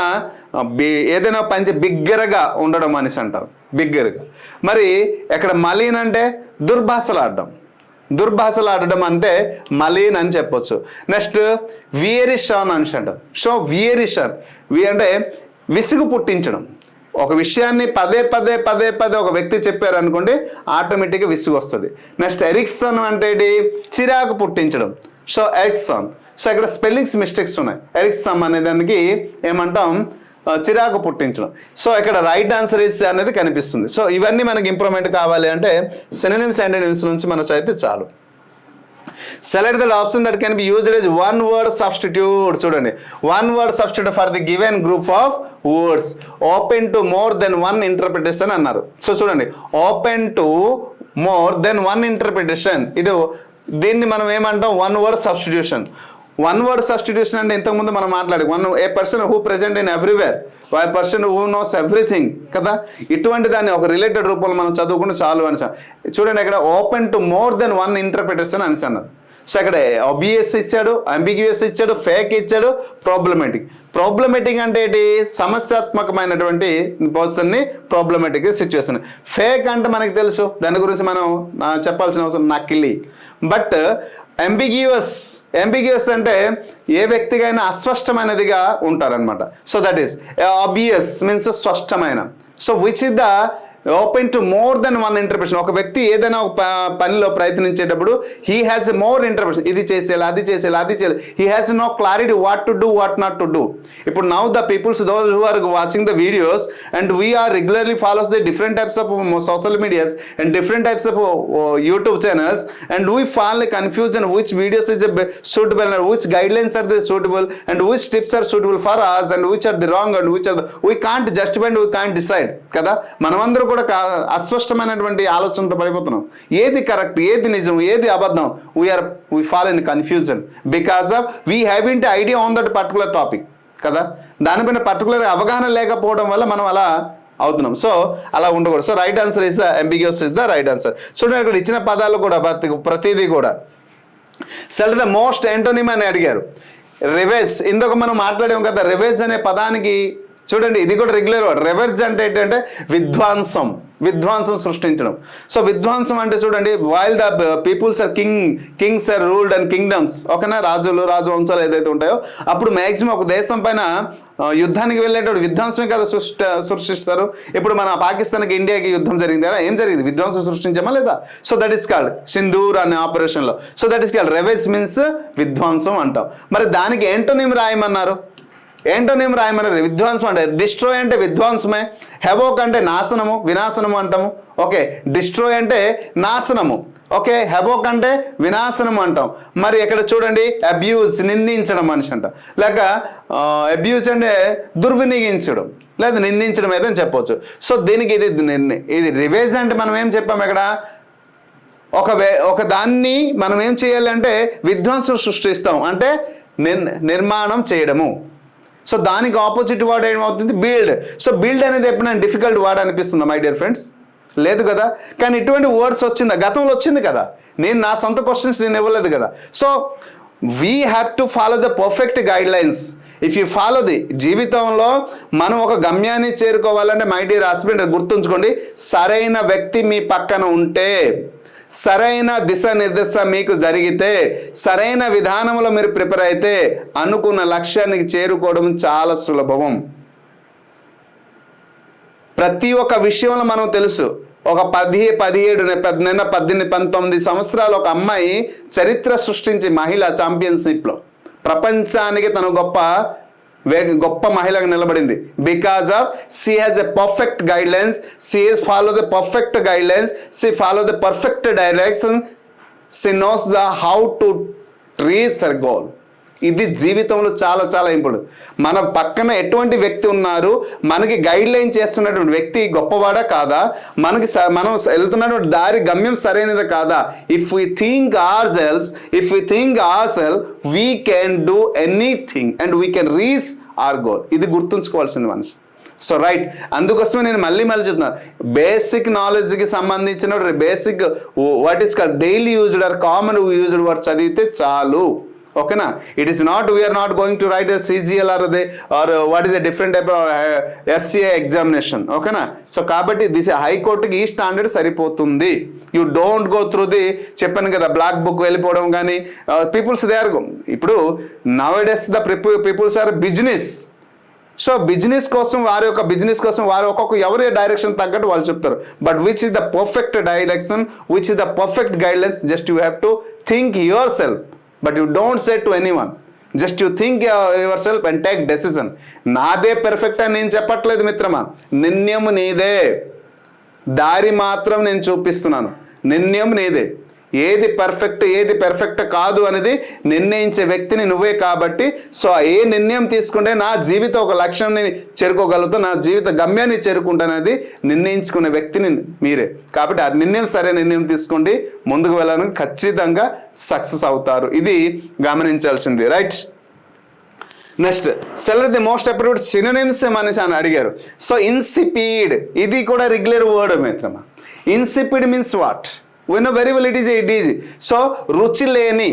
ఏదైనా పని బిగ్గరగా ఉండడం అనేసి అంటారు, బిగ్గరగా. మరి ఇక్కడ మలీన్ అంటే దుర్భాషలాడడం, దుర్భాషలాడడం అంటే మలీన్ అని చెప్పొచ్చు. నెక్స్ట్ వియరిషన్ అని అంటారు. సో వియరిషన్, వి అంటే విసుగు పుట్టించడం, ఒక విషయాన్ని పదే పదే పదే పదే ఒక వ్యక్తి చెప్పారు అనుకోండి, ఆటోమేటిక్గా విసుగు వస్తుంది. నెక్స్ట్ ఎరిక్సన్ అంటే ఏంటి? చిరాకు పుట్టించడం. So irksome. సో ఇక్కడ స్పెల్లింగ్స్ మిస్టేక్స్ ఉన్నాయి. ఎరిక్సమ్ అనే దానికి ఏమంటాం? చిరాకు పుట్టించడం. సో ఇక్కడ రైట్ ఆన్సర్ ఇస్ అనేది కనిపిస్తుంది. సో ఇవన్నీ మనకి ఇంప్రూవ్మెంట్ కావాలి అంటే సినోనిమ్స్ అండ్ యాంటోనిమ్స్ నుంచి మనం చదివితే చాలు. Select the option that can be used as one word substitute. చూడండి, one word substitute for the given group of words open to more than one interpretation అన్నారు. సో చూడండి, open to more than one interpretation. దీన్ని మనం ఏమంటాం? One word substitution. One word substitution అంటే ఇంతకుముందు మనం మాట్లాడి a person who present in everywhere, a person who knows everything కదా. ఇటువంటి దాన్ని ఒక రిలేటెడ్ రూపంలో మనం చదువుకుంటే చాలు అని. చూడండి, ఇక్కడ open to more than one interpretation అని అన్నారు. సో ఇక్కడ ఆబ్వియస్ ఇచ్చాడు, అంబిగ్యూయస్ ఇచ్చాడు, ఫేక్ ఇచ్చాడు, ప్రాబ్లమేటిక్. ప్రాబ్లమేటిక్ అంటే ఏంటి? సమస్యాత్మకమైనటువంటి పర్సన్ని ప్రాబ్లమేటిక్ సిచ్యువేషన్. ఫేక్ అంటే మనకి తెలుసు, దాని గురించి మనం చెప్పాల్సిన అవసరం నకిలీ. బట్ అంబిగ్యూయస్ అంటే ఏ వ్యక్తికైనా అస్పష్టమైనదిగా ఉంటారనమాట. So that is obvious means స్పష్టమైన. So which is the open to more than one interpretation. ఒక వ్యక్తి ఏదైనా ఒక పనిలో ప్రయత్నించేటప్పుడు హీ హ్యాస్ మోర్ ఇంటర్ప్రిటేషన్. ఇది చేసేయాలి, అది చేసేయాలి, అది చేయాలి. He has no clarity what to do, what not to do. ఇప్పుడు now the peoples those who are watching the videos and we are regularly follows the different types of social medias and different types of YouTube channels and we fall confusion which videos is suitable and which guidelines are they suitable and which tips are suitable for us and which are the wrong and which are the, we can't justify and we can't decide కదా. మనమందరూ కూడా అస్పష్టమైనటువంటి ఆలోచనతో పడిపోతున్నాం. ఏది correct, ఏది నిజం, ఏది అబద్ధం? we fall in confusion because of we haven't idea on that particular topic కదా. దానిపైన పర్టికులర్ అవగాహన లేకపోవడం వల్ల మనం అలా అవుతున్నాం. సో అలా ఉండకూడదు. So right answer is the ambiguous is the right answer. చూడండి, ఇక్కడ ఇచ్చిన పదాలు కూడా ప్రతిదీ కూడా సెలెక్ట్ ద మోస్ట్ యాంటోనిమ్ అని అడిగారు. రివెజ్, ఇందుకు మనం మాట్లాడాం కదా. రివెజ్ అనే పదానికి చూడండి, ఇది కూడా రెగ్యులర్ వర్డ్. రివెజ్ అంటే ఏంటంటే విధ్వంసం సృష్టించడం. సో విధ్వంసం అంటే చూడండి, while the peoples are kings are ruled and kingdoms, ఓకేనా, రాజవంశాలు ఏదైతే ఉంటాయో అప్పుడు మ్యాక్సిమం ఒక దేశం పైన యుద్ధానికి వెళ్ళేటప్పుడు విధ్వంసమే కదా సృష్టిస్తారు. ఇప్పుడు మన పాకిస్తాన్కి ఇండియాకి యుద్ధం జరిగింది కదా, ఏం జరిగింది? విధ్వంసం సృష్టించామా లేదా? So that is called Sindoor అనే ఆపరేషన్లో. So that is called ravage means విధ్వంసం అంటాం. మరి దానికి యాంటోనిమ్ రాయమన్నారు. యాంటోనిమ్ రాయమన్నారు. విధ్వంసం అంటే డిస్ట్రాయ్ అంటే విధ్వంసమే. హెవోక్ అంటే నాశనము, వినాశనము అంటాము. ఓకే, డిస్ట్రాయ్ అంటే నాశనము. ఓకే, హెవోక్ అంటే వినాశనము అంటాం. మరి ఇక్కడ చూడండి, అబ్యూజ్ నిందించడం మనిషి అంట, లేక అబ్యూజ్ అంటే దుర్వినియోగించడం లేదా నిందించడం ఏదని చెప్పవచ్చు. సో దీనికి ఇది రివేజ్ అంటే మనం ఏం చెప్పాము ఇక్కడ? ఒక దాన్ని మనం ఏం చేయాలంటే విధ్వంసం సృష్టిస్తాం అంటే నిర్మాణం చేయడము. సో దానికి ఆపోజిట్ వర్డ్ ఏమవుతుంది? బిల్డ్. సో బిల్డ్ అనేది ఎప్పుడైనా డిఫికల్ట్ వర్డ్ అనిపిస్తుందా మై డియర్ ఫ్రెండ్స్? లేదు కదా. కానీ ఇటువంటి వర్డ్స్ వచ్చిందా? గతంలో వచ్చింది కదా. నేను నా సొంత క్వశ్చన్స్ నేను ఇవ్వలేదు కదా. So we have to follow the perfect guide lines. If you follow the జీవితంలో మనం ఒక గమ్యాన్ని చేరుకోవాలంటే మై డియర్ హస్బెండ్ గుర్తుంచుకోండి, సరైన వ్యక్తి మీ పక్కన ఉంటే, సరైన దిశానిర్దేశం మీకు జరిగితే, సరైన విధానంలో మీరు ప్రిపేర్ అయితే అనుకున్న లక్ష్యానికి చేరుకోవడం చాలా సులభం. ప్రతి ఒక్క విషయంలో మనం తెలుసు. ఒక 19 సంవత్సరాలు ఒక అమ్మాయి చరిత్ర సృష్టించి మహిళా ఛాంపియన్షిప్లో ప్రపంచానికి తన గొప్ప మహిళగా నిలబడింది. Because of she has a perfect guide lines, she is follow the perfect guide lines, she follow the perfect direction, she knows the how to reach her goal. ఇది జీవితంలో చాలా చాలా ఇంపార్టెంట్. మన పక్కన ఎటువంటి వ్యక్తి ఉన్నారు, మనకి గైడ్ లైన్ చేస్తున్నటువంటి వ్యక్తి గొప్పవాడా కాదా, మనం వెళ్తున్నటువంటి దారి గమ్యం సరైనదా కాదా? If we think our self we can do anything and we can reach our goal. ఇది గుర్తుంచుకోవాల్సింది మనసు. సో రైట్, అందుకోసమే నేను మళ్ళీ చెప్తున్నాను, బేసిక్ నాలెడ్జ్కి సంబంధించిన basic what is called daily used or common used word చదివితే చాలు. ఓకేనా? It is not, we are not going to write a CGL or what is a different type of FCA examination. ఓకేనా? సో కాబట్టి this హైకోర్టుకి ఈ standard సరిపోతుంది. You don't go through the, చెప్పాను కదా, బ్లాక్ బుక్ వెళ్ళిపోవడం కానీ. పీపుల్స్ దే ఆర్, ఇప్పుడు nowadays the peoples are business. So business కోసం వారు ఒక్కొక్క ఎవరి డైరెక్షన్ తగ్గట్టు వాళ్ళు చెప్తారు. But which is the perfect direction, which is the perfect guidelines, just you have to think your self, but you don't say to anyone. Just you think your self and take decision. నాదే perfect అని నేను చెప్పట్లేదు మిత్రమా, నిర్ణయం నీదే, దారి మాత్రం నేను చూపిస్తున్నాను. నిర్ణయం నీదే. ఏది పర్ఫెక్ట్ కాదు అనేది నిర్ణయించే వ్యక్తిని నువ్వే. కాబట్టి సో ఏ నిర్ణయం తీసుకుంటే నా జీవితం ఒక లక్ష్యాన్ని చేరుకోగలుగుతా, నా జీవిత గమ్యాన్ని చేరుకుంటానది నిర్ణయించుకునే వ్యక్తిని మీరే. కాబట్టి ఆ నిర్ణయం సరైన నిర్ణయం తీసుకోండి, ముందుకు వెళ్ళడానికి ఖచ్చితంగా సక్సెస్ అవుతారు. ఇది గమనించాల్సింది. Right. Next, select the most approved synonyms మనిషి అని అడిగారు. సో ఇన్సిపిడ్, ఇది కూడా రెగ్యులర్ వర్డ్ మిత్రమా. Insipid means what? we know very well it is so రుచి లేని.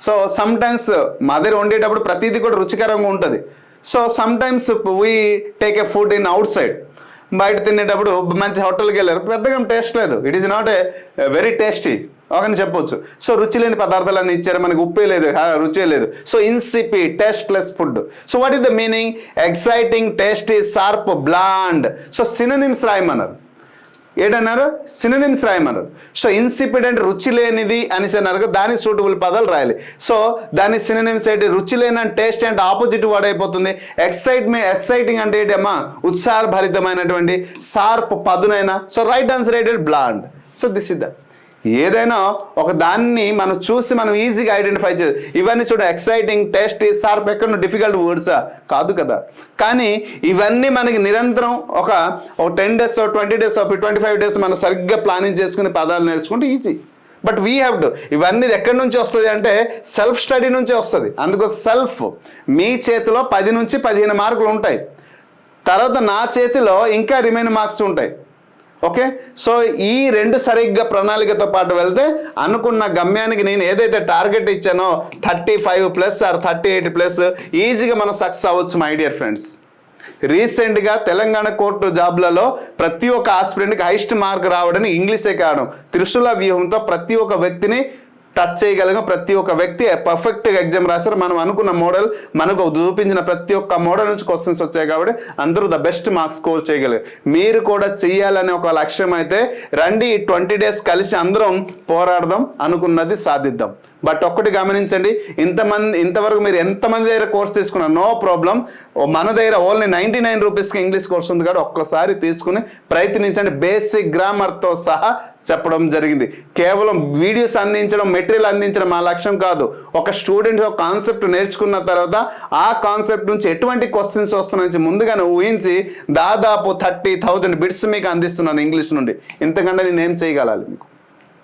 సో సమ్ టైమ్స్ మా దగ్గర వండేటప్పుడు ప్రతిదీ కూడా రుచికరంగా ఉంటుంది. So some times we take a food in out side, బయట తినేటప్పుడు మంచి హోటల్కి వెళ్ళారు, పెద్దగా టేస్ట్ లేదు, it is not a very tasty అని చెప్పొచ్చు. సో రుచి లేని పదార్థాలన్నీ ఇచ్చారు, మనకు ఉప్పే లేదు, రుచే లేదు. So insipid, tasteless food. So what is the meaning? Exciting, tasty, sharp, bland. So synonyms రాయమన్నారు. ఏంటన్నారు? సినోనిమ్స్ రాయమన్నారు. సో ఇన్సిపిడ్ అంటే రుచి లేనిది అనేసి అన్నారు, దానికి సూటబుల్ పదాలు రాయాలి. సో దాని సినోనిమ్స్ ఏంటి? రుచి లేని అంటే టేస్ట్ అంటే ఆపోజిట్ వర్డ్ అయిపోతుంది. ఎక్సైటింగ్ అంటే ఏంటమ్మా? ఉత్సాహభరితమైనటువంటి, షార్ప్ పదునైన. సో రైట్ ఆన్సర్ ఏంటి? Bland. So this is the ఏదైనా ఒక దాన్ని మనం చూసి మనం ఈజీగా ఐడెంటిఫై చేయాలి. ఇవన్నీ చూడ ఎక్సైటింగ్, టేస్టీ, షార్ప్ ఎక్కడ డిఫికల్ట్ వర్డ్సా? కాదు కదా. కానీ ఇవన్నీ మనకి నిరంతరం ఒక 10 days 20 days 25 days మనం సరిగ్గా ప్లానింగ్ చేసుకుని పదాలు నేర్చుకుంటే easy. But we have to, ఇవన్నీ ఎక్కడి నుంచి వస్తుంది అంటే సెల్ఫ్ స్టడీ నుంచే వస్తుంది. అందుకోసం సెల్ఫ్, మీ చేతిలో 10 నుంచి 15 మార్కులు ఉంటాయి, తర్వాత నా చేతిలో ఇంకా రిమైన్ మార్క్స్ ఉంటాయి. ఓకే. సో ఈ 2 సరిగ్గా ప్రణాళికతో పాటు వెళ్తే అనుకున్న గమ్యానికి నేను ఏదైతే టార్గెట్ ఇచ్చానో 35+ ఆర్ 38+ ఈజీగా మనం సక్సెస్ అవ్వచ్చు మై డియర్ ఫ్రెండ్స్. రీసెంట్గా తెలంగాణ కోర్టు జాబ్లలో ప్రతి ఒక్క ఆస్పిరెంట్కి హైయెస్ట్ మార్క్ రావడానికి ఇంగ్లీషే కారణం. త్రిశూల వ్యూహంతో ప్రతి ఒక్క వ్యక్తిని టచ్ చేయగలిగిన ప్రతి ఒక్క వ్యక్తి పర్ఫెక్ట్గా ఎగ్జామ్ రాశారు. మనం అనుకున్న మోడల్, మనకు చూపించిన ప్రతి ఒక్క మోడల్ నుంచి క్వశ్చన్స్ వచ్చాయి కాబట్టి అందరూ ద బెస్ట్ మార్క్స్ స్కోర్ చేయగలిగారు. మీరు కూడా చెయ్యాలనే ఒక లక్ష్యం అయితే రండి, 20 days కలిసి అందరం పోరాడదాం, అనుకున్నది సాధిద్దాం. బట్ ఒక్కటి గమనించండి, ఇంతవరకు మీరు ఎంతమంది దగ్గర కోర్స్ తీసుకున్నా నో ప్రాబ్లం, మన దగ్గర ఓన్లీ 99 రూపీస్కి ఇంగ్లీష్ కోర్స్ ఉంది కాబట్టి ఒక్కసారి తీసుకుని ప్రయత్నించండి. బేసిక్ గ్రామర్తో సహా చెప్పడం జరిగింది. కేవలం వీడియోస్ అందించడం, మెటీరియల్ అందించడం మా లక్ష్యం కాదు. ఒక స్టూడెంట్ ఒక కాన్సెప్ట్ నేర్చుకున్న తర్వాత ఆ కాన్సెప్ట్ నుంచి ఎటువంటి క్వశ్చన్స్ వస్తున్నాయి ముందుగానే ఊహించి దాదాపు 30,000 బిట్స్ మీకు అందిస్తున్నాను ఇంగ్లీష్ నుండి. ఇంతకంటే నేనేం చేయగలాలి మీకు?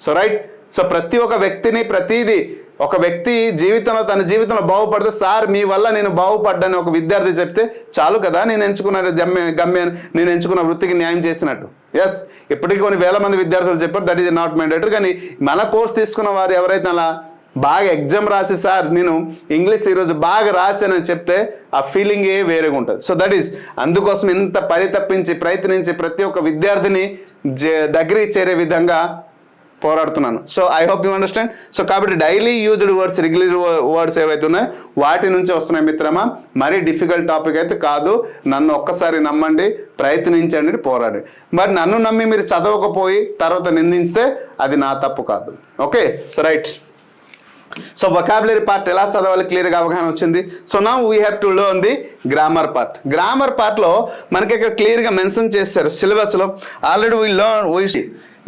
So right. సో ప్రతి ఒక్క వ్యక్తిని, ప్రతిదీ ఒక వ్యక్తి జీవితంలో తన జీవితంలో బాగుపడితే సార్ మీ వల్ల నేను బాగుపడ్డాను ఒక విద్యార్థి చెప్తే చాలు కదా, నేను ఎంచుకున్న గమ్యాన్ని, నేను ఎంచుకున్న వృత్తికి న్యాయం చేసినట్టు. ఎస్, ఇప్పటికీ కొన్ని వేల మంది విద్యార్థులు చెప్పారు, దట్ ఈజ్ నాట్ మ్యాండేటరీ. కానీ మన కోర్స్ తీసుకున్న వారు ఎవరైతే అలా బాగా ఎగ్జామ్ రాసి సార్ నేను ఇంగ్లీష్ ఈరోజు బాగా రాశానని చెప్తే ఆ ఫీలింగే వేరేగా ఉంటుంది. సో దట్ ఈస్ అందుకోసం ఇంత పరితపించి ప్రయత్నించి ప్రతి ఒక్క విద్యార్థిని దగ్గరికి చేరే విధంగా పోరాడుతున్నాను. So I hope you understand. So కాబట్టి daily used words, regular words ఏవైతే ఉన్నాయో వాటి నుంచి వస్తున్నాయి మిత్రమా. మరీ డిఫికల్ట్ టాపిక్ అయితే కాదు. నన్ను ఒక్కసారి నమ్మండి, ప్రయత్నించండి, పోరాడి. మరి నన్ను నమ్మి మీరు చదవకపోయి తర్వాత నిందించితే అది నా తప్పు కాదు. Okay. So right. So vocabulary part ఎలా చదవాలి క్లియర్గా అవగాహన వచ్చింది. So now we have to learn the grammar part. Grammar పార్ట్లో మనకి ఇక్కడ క్లియర్గా మెన్షన్ చేశారు సిలబస్లో. ఆల్రెడీ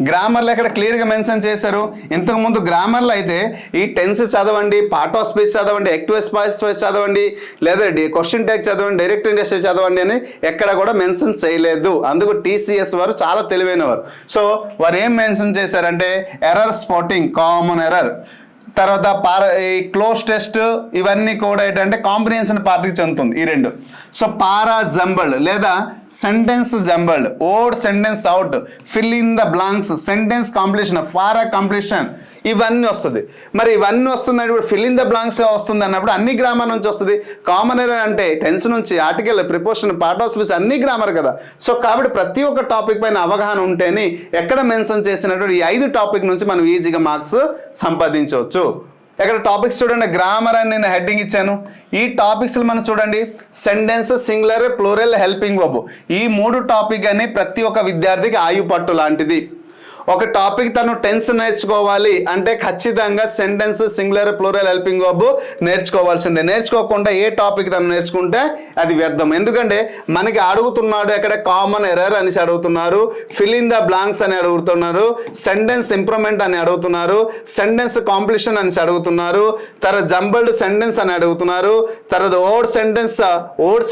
గ్రామర్లో ఇక్కడ క్లియర్గా మెన్షన్ చేశారు. ఇంతకుముందు గ్రామర్లో అయితే ఈ టెన్స్ చదవండి, పార్ట్ ఆఫ్ స్పీచ్ చదవండి, యాక్టివ్ స్పీచ్ చదవండి, లేదా క్వశ్చన్ ట్యాగ్ చదవండి, డైరెక్ట్ ఇండస్ట్రీ చదవండి అని ఎక్కడ కూడా మెన్షన్ చేయలేదు. అందుకు టీసీఎస్ వారు చాలా తెలివైన వారు. సో వారు ఏం మెన్షన్ చేశారంటే ఎర్రర్ స్పాటింగ్, కామన్ ఎర్రర్, తర్వాత ఈ క్లోజ్ టెస్ట్, ఇవన్నీ కూడా ఏంటంటే కాంప్రిహెన్షన్ పార్ట్కి చెందుతుంది ఈ 2. సో పారా జంబల్డ్ లేదా sentence jumbled, odd sentence out, fill in the blanks, sentence completion, para completion, ఇవన్నీ వస్తుంది. మరి ఇవన్నీ వస్తుంది ఇప్పుడు ఫిల్ ఇన్ ద బ్లాంక్స్ వస్తుంది అన్నప్పుడు అన్ని గ్రామర్ నుంచి వస్తుంది. కామన్ ఎర్రర్ అంటే టెన్స్ నుంచి, article, preposition, part of speech అన్ని గ్రామర్ కదా. సో కాబట్టి ప్రతి ఒక్క టాపిక్ పైన అవగాహన ఉంటేనే ఎక్కడ మెన్షన్ చేసినటువంటి ఈ 5 టాపిక్ నుంచి మనం ఈజీగా మార్క్స్ సంపాదించవచ్చు. ఇక్కడ టాపిక్స్ చూడండి, గ్రామర్ అని నేను హెడ్డింగ్ ఇచ్చాను. ఈ టాపిక్స్లో మనం చూడండి sentence, singular, plural, helping verb, ఈ 3 టాపిక్ అని ప్రతి ఒక్క విద్యార్థికి ఆయుపట్టు లాంటిది. ఒక టాపిక్ తను టెన్స్ నేర్చుకోవాలి అంటే ఖచ్చితంగా sentence, singular, plural, helping verb నేర్చుకోవాల్సిందే. నేర్చుకోకుండా ఏ టాపిక్ తను నేర్చుకుంటే అది వ్యర్థం. ఎందుకంటే మనకి అడుగుతున్నాడు ఎక్కడ కామన్ ఎర్రర్ అనేసి అడుగుతున్నారు, ఫిల్ ఇన్ ద బ్లాంక్స్ అని అడుగుతున్నారు, సెంటెన్స్ ఇంప్రూవ్మెంట్ అని అడుగుతున్నారు, సెంటెన్స్ కాంప్లీషన్ అనేసి అడుగుతున్నారు, తర్వాత జంబల్డ్ సెంటెన్స్ అని అడుగుతున్నారు, తర్వాత ఓడ్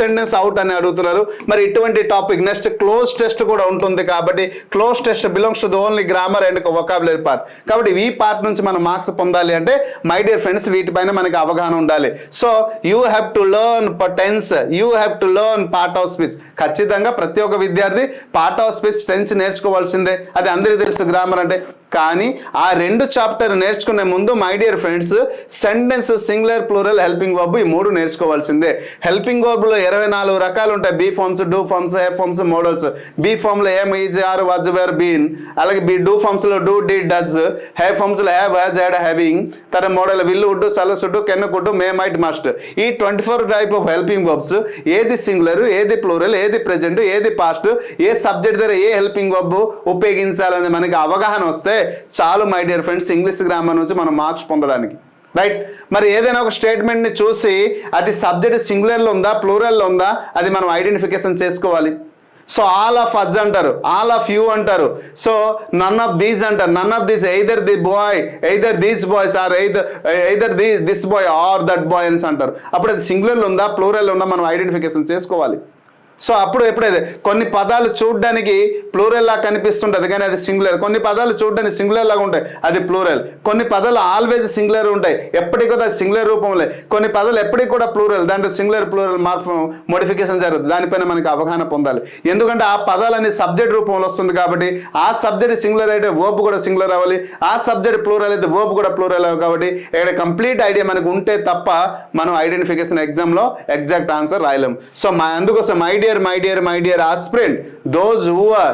సెంటెన్స్ అవుట్ అని అడుగుతున్నారు. మరి ఇటువంటి టాపిక్ నెక్స్ట్ క్లోజ్ టెస్ట్ కూడా ఉంటుంది. కాబట్టి cloze test belongs to the only grammar and vocabulary part. కాబట్టి ఈ పార్ట్ నుంచి మనం మార్క్స్ పొందాలి అంటే మై డియర్ ఫ్రెండ్స్ వీటిపైన మనకి అవగాహన ఉండాలి. So you have to learn tense, you have to learn part of speech. ఖచ్చితంగా ప్రతి ఒక్క విద్యార్థి పార్ట్ ఆఫ్ స్పీచ్ టెన్స్ నేర్చుకోవాల్సిందే, అది అందరికీ తెలుసు గ్రామర్ అంటే. కానీ ఆ 2 చాప్టర్ నేర్చుకునే ముందు my dear friends sentence, singular, plural, helping verb ఈ 3 నేర్చుకోవాల్సిందే. హెల్పింగ్ వర్బ్లో 24 రకాలు ఉంటాయి. Be forms, do forms, have forms, modals. Be ఫార్మ్లో am, is, are, was, were, been. అలాగే డూ ఫార్మ్స్లో డూ, డిడ్, డస్. హ్యావ్ ఫార్మ్స్లో హ్యావ్, హ్యాజ్, హ్యాడ్, హ్యావింగ్. తర్వాత modal will, would, shall, should, can, could, may, might, must. ఈ 24 type of helping verbs ఏది singular, ఏది plural, ఏది present, ఏది past, ఏ subject దగ్గర ఏ హెల్పింగ్ వర్బ్ ఉపయోగించాలని మనకి అవగాహన వస్తే చాలు my dear friends English grammar నుంచి మనం మార్క్స్ పొందడానికి. రైట్. మరి ఏదైనా ఒక స్టేట్మెంట్ని చూసి అది సబ్జెక్ట్ సింగులర్లో ఉందా, ప్లూరల్లో ఉందా, అది మనం ఐడెంటిఫికేషన్ చేసుకోవాలి. సో ఆల్ ఆఫ్ అజ్ అంటారు, ఆల్ ఆఫ్ యూ అంటారు, సో నన్ ఆఫ్ దీస్ అంటారు, none of these, either the boy, either these boys or either this boy or that boy అని అంటారు. అప్పుడు అది సింగులర్లో ఉందా, ప్లూరల్లో ఉందా మనం ఐడెంటిఫికేషన్ చేసుకోవాలి. సో అప్పుడు ఎప్పుడైతే కొన్ని పదాలు చూడడానికి ప్లూరల్ లాగా కనిపిస్తుంటుంది కానీ అది సింగులర్, కొన్ని పదాలు చూడడానికి సింగులర్ లాగా ఉంటాయి అది ప్లూరల్, కొన్ని పదాలు ఆల్వేజ్ సింగులర్ ఉంటాయి ఎప్పటికీ కూడా అది సింగులర్ రూపంలో, కొన్ని పదాలు ఎప్పటికీ కూడా ప్లూరల్, దాంట్లో సింగులర్ ప్లూరల్ మోడిఫికేషన్ జరుగుతుంది. దానిపైన మనకి అవగాహన పొందాలి. ఎందుకంటే ఆ పదాలన్నీ సబ్జెక్ట్ రూపంలో వస్తుంది కాబట్టి ఆ సబ్జెక్ట్ సింగులర్ అయితే వర్బ్ కూడా సింగులర్ అవ్వాలి, ఆ సబ్జెక్ట్ ప్లూరల్ అయితే వర్బ్ కూడా ప్లూరల్ అవ్వాలి. కాబట్టి ఇక్కడ కంప్లీట్ ఐడియా మనకు ఉంటే తప్ప మనం ఐడెంటిఫికేషన్ ఎగ్జామ్లో ఎగ్జాక్ట్ ఆన్సర్ రాయలేము. సో అందుకోసం my dear aspirant, those who are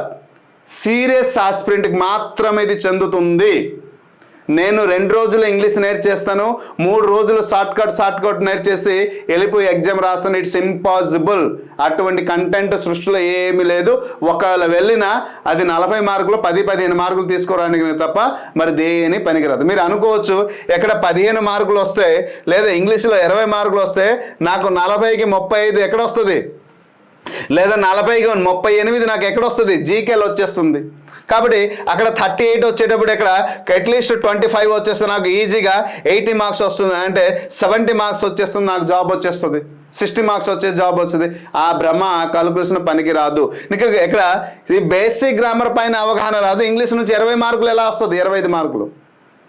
serious aspirant కి మాత్రమే ఇది చెందుతుంది. నేను 2 రోజులు ఇంగ్లీష్ నేర్చేస్తాను, 3 రోజులు షార్ట్ కట్ నేర్చేసి వెళ్ళిపోయి ఎగ్జామ్ రాస్తాను, ఇట్స్ ఇంపాసిబుల్. అటువంటి కంటెంట్ సృష్టిలో ఏమీ లేదు. ఒకవేళ వెళ్ళినా అది 40 మార్కులు 10-15 మార్కులు తీసుకోవడానికి తప్ప మరి దేని పనికిరాదు. మీరు అనుకోవచ్చు ఎక్కడ 15 మార్కులు వస్తే లేదా ఇంగ్లీష్లో 20 మార్కులు వస్తే నాకు 40కి 35 ఎక్కడ వస్తుంది, లేదా 40కి 38 నాకు ఎక్కడ వస్తుంది, జీకేలో వచ్చేస్తుంది. కాబట్టి అక్కడ 38 వచ్చేటప్పుడు ఇక్కడ అట్లీస్ట్ 25 వచ్చేస్తే నాకు ఈజీగా 80 మార్క్స్ వస్తుంది, అంటే 70 మార్క్స్ వచ్చేస్తుంది, నాకు జాబ్ వచ్చేస్తుంది, 60 మార్క్స్ వచ్చే జాబ్ వస్తుంది. ఆ భ్రమ కలుగుసిన పనికి రాదు. నీకు ఇక్కడ ఈ బేసిక్ గ్రామర్ పైన అవగాహన రాదు, ఇంగ్లీష్ నుంచి 20 మార్కులు ఎలా వస్తుంది, 25 మార్కులు.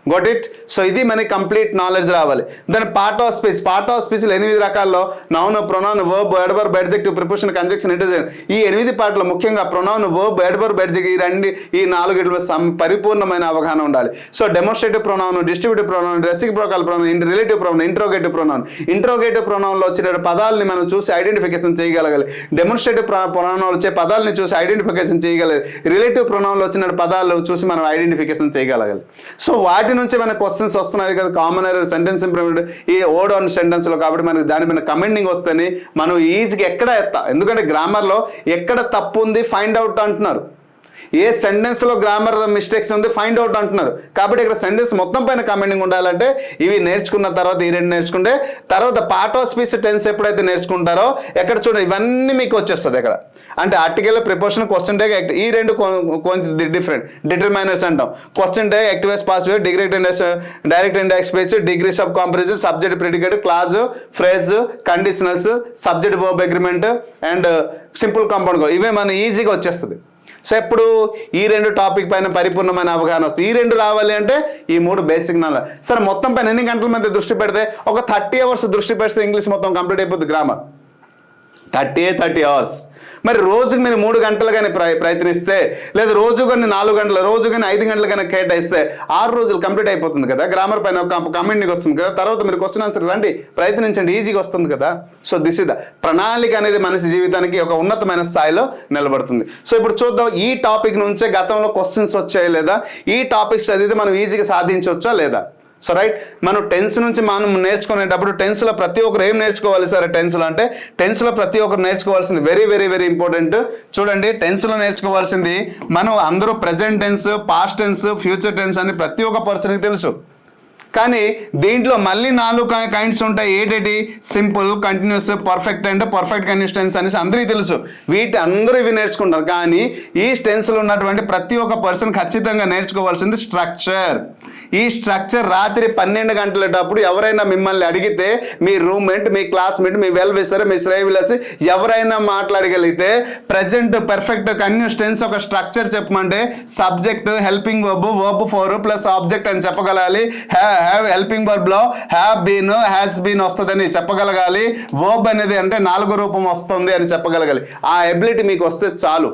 Got it. సో ఇది మనకి కంప్లీట్ నాలెడ్జ్ రావాలి. దాని పార్ట్ ఆఫ్ స్పీచ్లో 8 రకాల్లో noun, pronoun, verb, adverb, adjective, preposition, conjunction, interjection, ఈ 8 పార్ట్లో ముఖ్యంగా ప్రొనౌన్, వర్బ్, అడ్వర్బ్, అడ్జెక్టివ్ ఈ 4 పరిపూర్ణమైన అవగాహన ఉండాలి. So demonstrative pronoun, distributive pronoun, reciprocal pronoun, relative pronoun, interrogative ప్రొనౌన్లో వచ్చిన పదాలని మనం చూసి ఐడెంటిఫికేషన్ చేయగలగాలి. డెమోన్స్ట్రేటివ్ ప్రొనౌన్లో వచ్చే పదాలని చూసి ఐడెంటిఫికేషన్ చేయగలగాలి. రిలేటివ్ ప్రొనౌన్లో వచ్చిన పదాలు చూసి మనం ఐడెంటిఫికేషన్ చేయగలగాలి. సో వాటి నుంచి మనకు క్వశ్చన్స్ వస్తున్నాయి కదా, కామన్ ఎర్రర్, సెంటెన్స్ ఇంప్రూవ్మెంట్, ఈ ఓడ్ ఆన్ సెంటెన్స్లో. కాబట్టి మనకి దానిపైన కమెండింగ్ వస్తేనే మనం ఈజీగా ఎక్కడ ఎందుకంటే గ్రామర్లో ఎక్కడ తప్పు ఉంది ఫైండ్ అవుట్ అంటున్నారు, ఏ సెంటెన్స్లో గ్రామర్ మిస్టేక్స్ ఉంది ఫైండ్ అవుట్ అంటున్నారు. కాబట్టి ఇక్కడ సెంటెన్స్ మొత్తం పైన కమెండింగ్ ఉండాలంటే ఇవి నేర్చుకున్న తర్వాత ఈ 2 నేర్చుకుంటే తర్వాత పార్ట్ ఆఫ్ స్పీచ్ టెన్స్ ఎప్పుడైతే నేర్చుకుంటారో ఎక్కడ చూడండి ఇవన్నీ మీకు వచ్చేస్తుంది. ఇక్కడ అంటే ఆర్టికల్, ప్రిపోజిషన్, క్వశ్చన్ ట్యాగ్, ఈ 2 కొంచెం డిఫరెంట్. డిటర్మైనర్స్ అంటాం, question tag, active voice, passive voice, direct indirect speech, degrees of comparison, subject, predicate, clause, phrase, conditionals, subject verb agreement and simple compound. ఇవే మన ఈజీగా వచ్చేస్తుంది. సో ఎప్పుడు ఈ 2 టాపిక్ పైన పరిపూర్ణమైన అవగాహన వస్తుంది. ఈ 2 రావాలి అంటే ఈ 3 బేసిక్ నాలెడ్జ్. సరే మొత్తం పైన ఎన్ని గంటల మీద దృష్టి పెడితే ఒక 30 అవర్స్ దృష్టి పెడితే ఇంగ్లీష్ మొత్తం కంప్లీట్ అయిపోతుంది గ్రామర్. 30 అవర్స్. మరి రోజుకి మీరు 3 గంటలు కానీ ప్రయత్నిస్తే, లేదా రోజు కానీ 4 గంటలు, రోజు కానీ 5 గంటలు కానీ కేటాయిస్తే 6 రోజులు కంప్లీట్ అయిపోతుంది కదా. గ్రామర్ పైన ఒక కమెంట్కి వస్తుంది కదా, తర్వాత మీరు క్వశ్చన్ ఆన్సర్ రండి, ప్రయత్నించండి, ఈజీగా వస్తుంది కదా. సో దిస్ ఇస్ ద ప్రణాళిక అనేది మనిషి జీవితానికి ఒక ఉన్నతమైన స్థాయిలో నిలబడుతుంది. సో ఇప్పుడు చూద్దాం ఈ టాపిక్ నుంచే గతంలో క్వశ్చన్స్ వచ్చాయి లేదా, ఈ టాపిక్స్ చదివితే మనం ఈజీగా సాధించవచ్చా లేదా. సో రైట్, మనం టెన్స్ నుంచి మనం నేర్చుకునేటప్పుడు టెన్స్లో ప్రతి ఒక్కరు ఏం నేర్చుకోవాలి సార్? టెన్స్లో అంటే టెన్స్లో ప్రతి ఒక్కరు నేర్చుకోవాల్సింది వెరీ వెరీ వెరీ ఇంపార్టెంట్. చూడండి, టెన్స్లో నేర్చుకోవాల్సింది మనం అందరూ present tense, past tense, future tense అని ప్రతి ఒక్క పర్సన్కి తెలుసు. కానీ దీంట్లో మళ్ళీ 4 కైండ్స్ ఉంటాయి. ఏంటి? Simple, continuous, perfect and perfect continuous tense అనేసి అందరికీ తెలుసు. అందరూ ఇవి నేర్చుకుంటారు. కానీ ఈ టెన్స్లో ఉన్నటువంటి ప్రతి ఒక్క పర్సన్ ఖచ్చితంగా నేర్చుకోవాల్సింది స్ట్రక్చర్. ఈ స్ట్రక్చర్ రాత్రి 12 గంటలటప్పుడు ఎవరైనా మిమ్మల్ని అడిగితే, మీ రూమ్మేట్, మీ క్లాస్మేట్, మీ వెల్ విషర్, మీ శ్రేయవిలాసి ఎవరైనా మాట్లాడగలిగితే ప్రజెంట్ పర్ఫెక్ట్ కంటిన్యూస్ టెన్స్ ఒక స్ట్రక్చర్ చెప్పమంటే subject, helping verb, verb four plus object అని చెప్పగలగాలి. హ్యావ్ హెల్పింగ్ వర్బ్ లో హ్యావ్ బీన్, హ్యాస్ బీన్ వస్తుందని చెప్పగలగాలి. వర్బ్ అనేది అంటే 4 రూపం వస్తుంది అని చెప్పగలగాలి. ఆ ఎబిలిటీ మీకు వస్తే చాలు.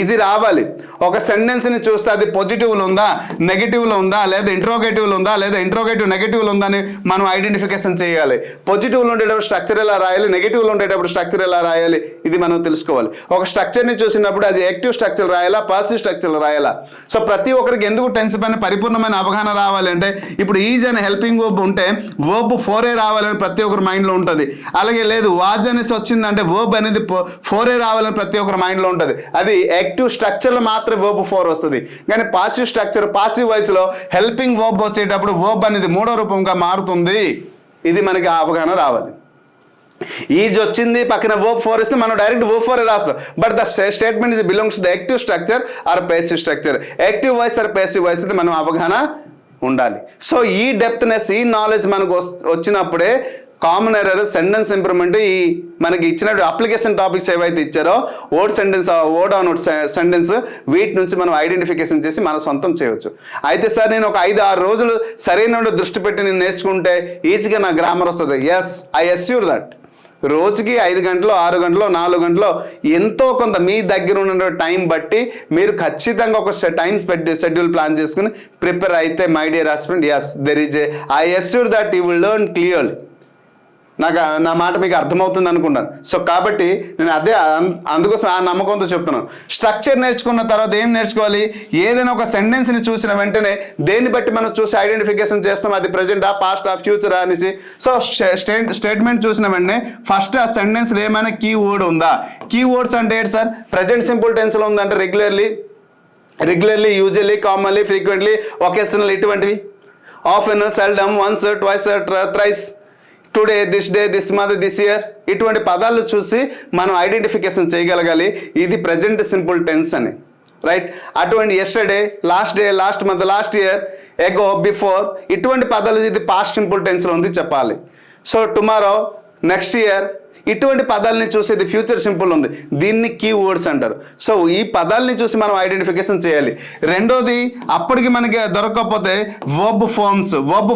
ఇది రావాలి. ఒక సెంటెన్స్ని చూస్తే అది పాజిటివ్లో ఉందా, నెగిటివ్లో ఉందా, లేదా ఇంట్రోగేటివ్లో ఉందా, లేదా ఇంట్రోగేటివ్ నెగిటివ్లో ఉందా అని మనం ఐడెంటిఫికేషన్ చేయాలి. పాజిటివ్లో ఉండేటప్పుడు స్ట్రక్చర్ ఎలా రాయాలి, నెగిటివ్లో ఉండేటప్పుడు స్ట్రక్చర్ ఎలా రాయాలి, ఇది మనం తెలుసుకోవాలి. ఒక స్ట్రక్చర్ని చూసినప్పుడు అది యాక్టివ్ స్ట్రక్చర్ రాయాలా, పాసివ్ స్ట్రక్చర్ రాయాలా. సో ప్రతి ఒక్కరికి ఎందుకు టెన్స్ పైన పరిపూర్ణమైన అవగాహన రావాలి అంటే, ఇప్పుడు ఈజ్ అనే హెల్పింగ్ వర్బ్ ఉంటే వర్బ్ 4 రావాలని ప్రతి ఒక్కరి మైండ్లో ఉంటుంది. అలాగే లేదు, వాజ్ అనేసి వచ్చిందంటే వర్బ్ అనేది 4 రావాలని ప్రతి ఒక్కరి మైండ్లో ఉంటుంది. అది యాక్టివ్ స్ట్రక్చర్లో మాత్రమే వర్బ్ 4 వస్తుంది. కానీ పాసివ్ స్ట్రక్చర్, పాసివ్ వాయిస్లో హెల్పింగ్ వర్బ్ వచ్చేటప్పుడు వర్బ్ అనేది 3వ రూపంగా మారుతుంది. ఇది మనకి అవగాహన రావాలి. ఈజ్ వచ్చింది, పక్కన వర్బ్ 4 ఇస్తే మనం డైరెక్ట్ వర్బ్ 4 రాస్తాం. But the statement is belongs to the active structure or passive structure. Active voice or passive voice అయితే మనం అవగాహన ఉండాలి. సో ఈ డెప్త్నెస్, ఈ నాలెడ్జ్ మనకు వచ్చినప్పుడే కామన్ ఎర్రర్, సెంటెన్స్ ఇంప్రూవ్మెంట్, ఈ మనకి ఇచ్చిన అప్లికేషన్ టాపిక్స్ ఏవైతే ఇచ్చారో word sentence, word on word sentence, వీటి నుంచి మనం ఐడెంటిఫికేషన్ చేసి మన సొంతం చేయవచ్చు. అయితే సార్ నేను ఒక 5-6 రోజులు సరైన దృష్టి పెట్టి నేను నేర్చుకుంటే ఈజీగా నా గ్రామర్ వస్తుంది. Yes, I assure that. రోజుకి 5 గంటలు, 6 గంటలు, 4 గంటలు ఎంతో కొంత మీ దగ్గర ఉన్న టైం బట్టి మీరు ఖచ్చితంగా ఒక టైం షెడ్యూల్ ప్లాన్ చేసుకుని ప్రిపేర్ అయితే my dear aspirant, yes there is I assure that you will learn clearly. నా మాట మీకు అర్థమవుతుంది అనుకున్నాను. సో కాబట్టి నేను అందుకోసం ఆ నమ్మకంతో చెప్తున్నాను. స్ట్రక్చర్ నేర్చుకున్న తర్వాత ఏం నేర్చుకోవాలి? ఏదైనా ఒక సెంటెన్స్ని చూసిన వెంటనే దేన్ని బట్టి మనం చూసి ఐడెంటిఫికేషన్ చేస్తాం, అది ప్రజెంటా, పాస్టా, ఫ్యూచరా అనేసి. సో స్టేట్మెంట్ చూసిన వెంటనే ఫస్ట్ ఆ సెంటెన్స్లో ఏమైనా కీ వర్డ్ ఉందా? కీ వర్డ్స్ అంటే ఏంటి సార్? ప్రజెంట్ సింపుల్ టెన్స్లో ఉందంటే regularly, usually, commonly, frequently, occasional, ఇటువంటివి. Often, seldom, once, twice, thrice, today, this day, this month, this year, ఇటువంటి పదాలు చూసి మనం ఐడెంటిఫికేషన్ చేయగలగాలి. ఇది ప్రజెంట్ సింపుల్ టెన్స్ అని, రైట్? అటువంటి yesterday, last day, last month, last year, ago, before, ఇటువంటి పదాలు ఇది పాస్ట్ సింపుల్ టెన్స్లో ఉంది చెప్పాలి. సో టుమారో, నెక్స్ట్ ఇయర్, ఇటువంటి పదాలని చూసేది ఫ్యూచర్ సింపుల్ ఉంది. దీన్ని కీ వర్డ్స్ అంటారు. సో ఈ పదాలని చూసి మనం ఐడెంటిఫికేషన్ చేయాలి. రెండోది, అప్పటికి మనకి దొరకకపోతే వర్బ్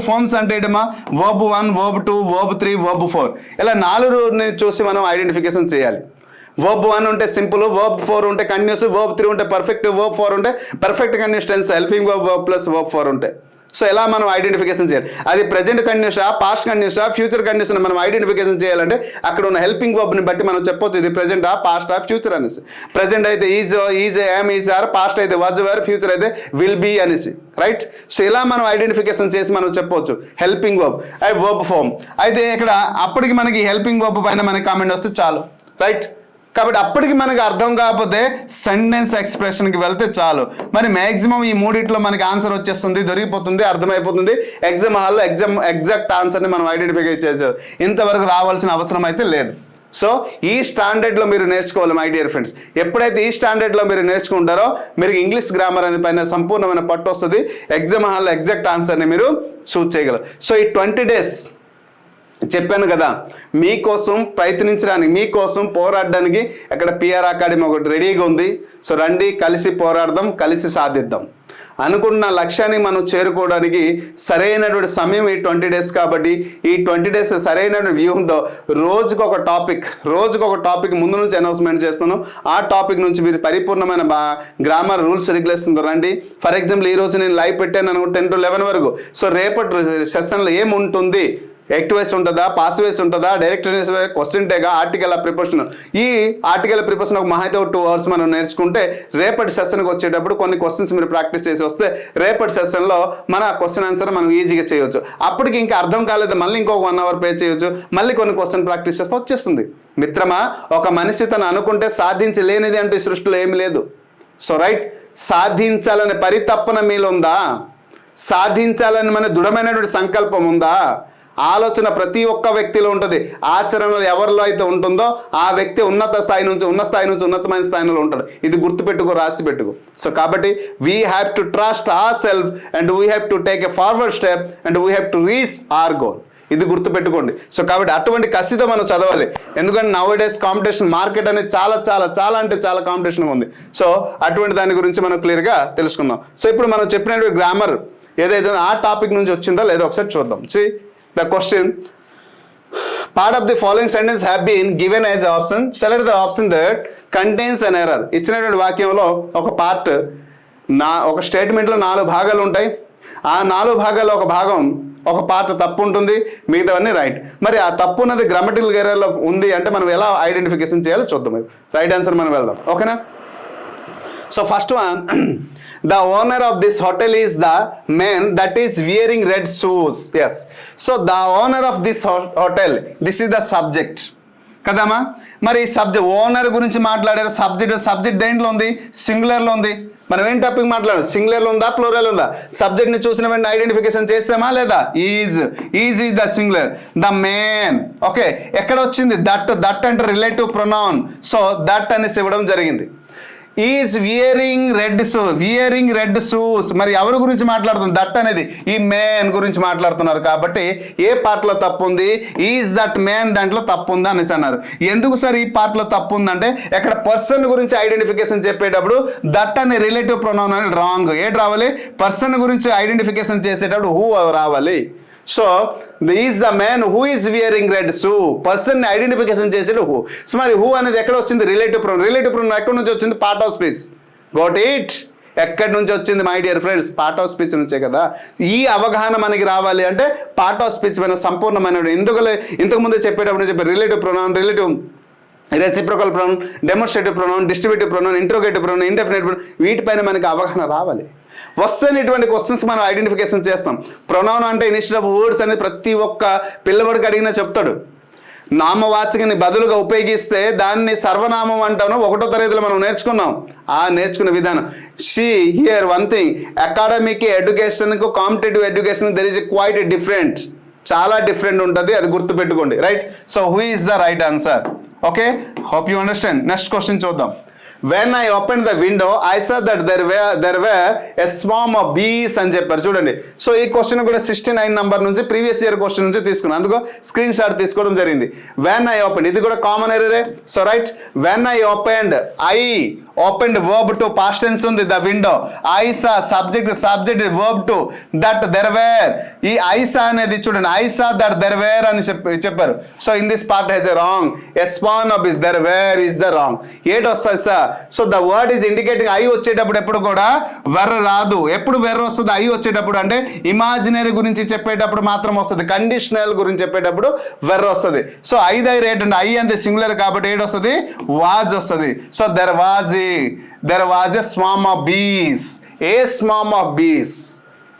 ఫార్మ్స్ అంటే ఏంటమ్మా? వర్బ్ 1, వర్బ్ 2, వర్బ్ 3, వర్బ్ 4, ఇలా 4 చూసి మనం ఐడెంటిఫికేషన్ చేయాలి. వర్బ్ 1 ఉంటే సింపుల్, వర్బ్ 4 ఉంటే కంటిన్యూస్, వర్బ్ 3 ఉంటే పర్ఫెక్ట్, వర్బ్ 4 ఉంటే perfect continuous tense, helping verb plus verb 4 ఉంటాయి. సో ఎలా మనం ఐడెంటిఫికేషన్ చేయాలి? అది ప్రజెంట్ కంటిన్యూసా, పాస్ట్ కంటిన్యూసా, ఫ్యూచర్ కంటిన్యూస్ మనం ఐడెంటిఫికేషన్ చేయాలంటే అక్కడ ఉన్న హెల్పింగ్ వర్బ్ని బట్టి మనం చెప్పొచ్చు ఇది ప్రజెంటా, పాస్టా, ఫ్యూచర్ అనేసి. ప్రజెంట్ అయితే is, am, is, are, past అయితే వాజ్, వేర్, ఫ్యూచర్ అయితే విల్ బీ అనేసి, రైట్? సో ఇలా మనం ఐడెంటిఫికేషన్ చేసి మనం చెప్పవచ్చు హెల్పింగ్ వర్బ్, వర్బ్ ఫార్మ్. అయితే ఇక్కడ అప్పటికి మనకి హెల్పింగ్ వర్బ్ పైన మనకి కామెంట్ వస్తే చాలు, రైట్? కాబట్టి అప్పటికి మనకు అర్థం కాకపోతే సెంటెన్స్ ఎక్స్ప్రెషన్కి వెళ్తే చాలు. మరి మ్యాక్సిమం ఈ 3 మనకి ఆన్సర్ వచ్చేస్తుంది, దొరికిపోతుంది, అర్థమైపోతుంది. ఎగ్జామ్ హాల్లో ఎగ్జాక్ట్ ఆన్సర్ని మనం ఐడెంటిఫై చేసేది ఇంతవరకు రావాల్సిన అవసరం అయితే లేదు. సో ఈ స్టాండర్డ్లో మీరు నేర్చుకోవాలి మై డియర్ ఫ్రెండ్స్. ఎప్పుడైతే ఈ స్టాండర్డ్లో మీరు నేర్చుకుంటారో మీరు ఇంగ్లీష్ గ్రామర్ అనే పైన సంపూర్ణమైన పట్టు వస్తుంది. ఎగ్జామ్ హాల్లో ఎగ్జాక్ట్ ఆన్సర్ని మీరు చూస్ చేయగలరు. సో ఈ 20 days చెప్పాను కదా, మీకోసం ప్రయత్నించడానికి, మీకోసం పోరాడడానికి అక్కడ పిఆర్ అకాడమీ ఒకటి రెడీగా ఉంది. సో రండి, కలిసి పోరాడదాం, కలిసి సాధిద్దాం. అనుకున్న లక్ష్యాన్ని మనం చేరుకోవడానికి సరైనటువంటి సమయం ఈ 20 days. కాబట్టి ఈ 20 days సరైనటువంటి వ్యూహంతో రోజుకొక టాపిక్ ముందు నుంచి అనౌన్స్మెంట్ చేస్తున్నాం. ఆ టాపిక్ నుంచి మీరు పరిపూర్ణమైన గ్రామర్, రూల్స్, రెగ్యులేషన్తో రండి. ఫర్ ఎగ్జాంపుల్ ఈరోజు నేను లైవ్ పెట్టాను అనుకో 10 to 11 వరకు. సో రేపటి సెషన్లో ఏముంటుంది, యాక్టివ్ వాయిస్ ఉంటుందా, పాసివ్ వాయిస్ ఉంటుందా, డైరెక్ట్ క్వశ్చన్ టేగా, ఆర్టికల్ ప్రిపోజిషన్. ఈ ఆర్టికల్ ప్రిపోజిషన్ ఒక మహా అయితే 2 hours మనం నేర్చుకుంటే రేపటి సెషన్కి వచ్చేటప్పుడు కొన్ని క్వశ్చన్స్ మీరు ప్రాక్టీస్ చేసి వస్తే రేపటి సెషన్లో మన క్వశ్చన్ ఆన్సర్ మనం ఈజీగా చేయవచ్చు. అప్పటికి ఇంకా అర్థం కాలేదు, మళ్ళీ ఇంకొక 1 hour పే చేయొచ్చు, మళ్ళీ కొన్ని క్వశ్చన్ ప్రాక్టీస్ చేస్తే వచ్చేస్తుంది. మిత్రమా, ఒక మనిషి తను అనుకుంటే సాధించలేనిది అంటూ ఈ సృష్టిలో ఏమి లేదు. సో రైట్, సాధించాలనే పరితపన మీలో ఉందా? సాధించాలని మన దృఢమైనటువంటి సంకల్పం ఉందా? ఆలోచన ప్రతి ఒక్క వ్యక్తిలో ఉంటుంది. ఆచరణలో ఎవరిలో అయితే ఉంటుందో ఆ వ్యక్తి ఉన్న స్థాయి నుంచి ఉన్నతమైన స్థాయిలో ఉంటాడు. ఇది గుర్తుపెట్టుకో, రాసి పెట్టుకో. సో కాబట్టి we have to trust our self and we have to take a forward step and we have to reach our goal. ఇది గుర్తుపెట్టుకోండి. సో కాబట్టి అటువంటి కసితో మనం చదవాలి. ఎందుకంటే నౌ డేస్ కాంపిటీషన్, మార్కెట్ అనేది చాలా చాలా చాలా అంటే చాలా కాంపిటీషన్ ఉంది. సో అటువంటి దాని గురించి మనం క్లియర్గా తెలుసుకుందాం. సో ఇప్పుడు మనం చెప్పినటువంటి గ్రామర్ ఏదైతే ఆ టాపిక్ నుంచి వచ్చిందో లేదో ఒకసారి చూద్దాం. See the question, part of the following sentence have been given as option, select the option that contains an error. ఇచ్చినటువంటి వాక్యంలో ఒక పార్ట్ ఒక స్టేట్మెంట్లో 4 భాగాలు ఉంటాయి. ఆ 4 భాగాల్లో ఒక పార్ట్ తప్పు ఉంటుంది, మిగతావన్నీ రైట్. మరి ఆ తప్పు ఉన్నది గ్రామటికల్ ఎర్రర్లో ఉంది అంటే మనం ఎలా ఐడెంటిఫికేషన్ చేయాలో చూద్దాం. రైట్ ఆన్సర్ మనం వెళ్దాం, ఓకేనా? So first one, the owner of this hotel is the man that is wearing red shoes. Yes, so the owner of this hotel, this is the subject కదమ్మా. మరి సబ్జెక్ట్ ఓనర్ గురించి మాట్లాడారు. Subject దేంట్లో ఉంది? సింగులర్లో ఉంది. మనం ఏం టాపిక్ మాట్లాడారు? సింగులర్లో ఉందా, ప్లూరల్ ఉందా? సబ్జెక్ట్ని చూసిన వెంటనే ఐడెంటిఫికేషన్ చేసామా లేదా? Is the singular. The man, okay. ఎక్కడ వచ్చింది? దట్ అంటే రిలేటివ్ ప్రొనౌన్. సో దట్ అనేసి ఇవ్వడం జరిగింది. Is wearing red shoes. మరి ఎవరి గురించి మాట్లాడుతుంది? దట్ అనేది ఈ మ్యాన్ గురించి మాట్లాడుతున్నారు. కాబట్టి ఏ పార్ట్లో తప్పు ఉంది? ఈజ్ దట్ మ్యాన్ దాంట్లో తప్పు ఉందా అనేసి అన్నారు. ఎందుకు సార్ ఈ పార్ట్లో తప్పు ఉందంటే ఎక్కడ పర్సన్ గురించి ఐడెంటిఫికేషన్ చెప్పేటప్పుడు దట్ అనే రిలేటివ్ ప్రొనౌన్ అనేది రాంగ్. ఏది రావాలి? పర్సన్ గురించి ఐడెంటిఫికేషన్ చేసేటప్పుడు హూ రావాలి. So is the man who is wearing red shoe. Person identification చేసేది హూ. సో మరి హూ అనేది ఎక్కడ వచ్చింది? రిలేటివ్ ప్రొనౌన్ ఎక్కడి నుంచి వచ్చింది? Part of speech. Got it. ఎక్కడి నుంచి వచ్చింది my dear friends? Part of speech నుంచే కదా. ఈ అవగాహన మనకి రావాలి అంటే పార్ట్ ఆఫ్ స్పీచ్ పైన సంపూర్ణమైన ఇంతకుముందే చెప్పేటప్పుడు చెప్పారు relative pronoun, reciprocal pronoun, demonstrative pronoun, distributive pronoun, interrogative pronoun, indefinite pronoun, వీటిపైన మనకి అవగాహన రావాలి. వస్తేనే ఇటువంటి క్వశ్చన్స్ మనం ఐడెంటిఫికేషన్ చేస్తాం. ప్రొనౌన్ అంటే ఇనిషియల్ ఆఫ్ వర్డ్స్ అనేది ప్రతి ఒక్క పిల్లవాడికి అడిగినా చెప్తాడు. నామవాచకని బదులుగా ఉపయోగిస్తే దాన్ని సర్వనామం అంటాను. 1వ తరగతిలో మనం నేర్చుకున్నాం. ఆ నేర్చుకునే విధానం. She here one thing, academic ఎడ్యుకేషన్కు competitive education there is quite different. చాలా డిఫరెంట్ ఉంటుంది, అది గుర్తుపెట్టుకోండి. Right. So who is the right answer? Okay, hope you understand. Next question చూద్దాం. When I opened the window, I saw that there were a swarm of bees అని చెప్పారు. చూడండి. So ఈ question కూడా 69 నంబర్ నుంచి ప్రీవియస్ ఇయర్ క్వశ్చన్ నుంచి తీసుకున్నాను. అందుకో స్క్రీన్ షాట్ తీసుకోవడం జరిగింది. వెన్ ఐ ఓపెన్, ఇది కూడా కామన్ ఎర్రరే. So right, when I opened, opened verb to past tense ఉంది. The window, I saw subject verb to that there were. ఈ I saw అనేది చూడండి, I saw that there were అని చెప్పారు. So in this part has a wrong. A swarm of bees, there were is the wrong. ఏటి వస్తుంది sir? So the word is indicating. I వచ్చేటప్పుడు ఎప్పుడు కూడా వెర్ రాదు. ఎప్పుడు వెర్ వస్తుంది? ఐ వచ్చేటప్పుడు అంటే ఇమాజినరీ గురించి చెప్పేటప్పుడు మాత్రం వస్తుంది. కండిషనల్ గురించి చెప్పేటప్పుడు వెర్ వస్తుంది. సో ఐ రేట్ అంటే ఐ అంటే సింగులర్ కాబట్టి ఏడు వస్తుంది? వాజ్ వస్తుంది. So there was a swarm of bees. A swarm of bees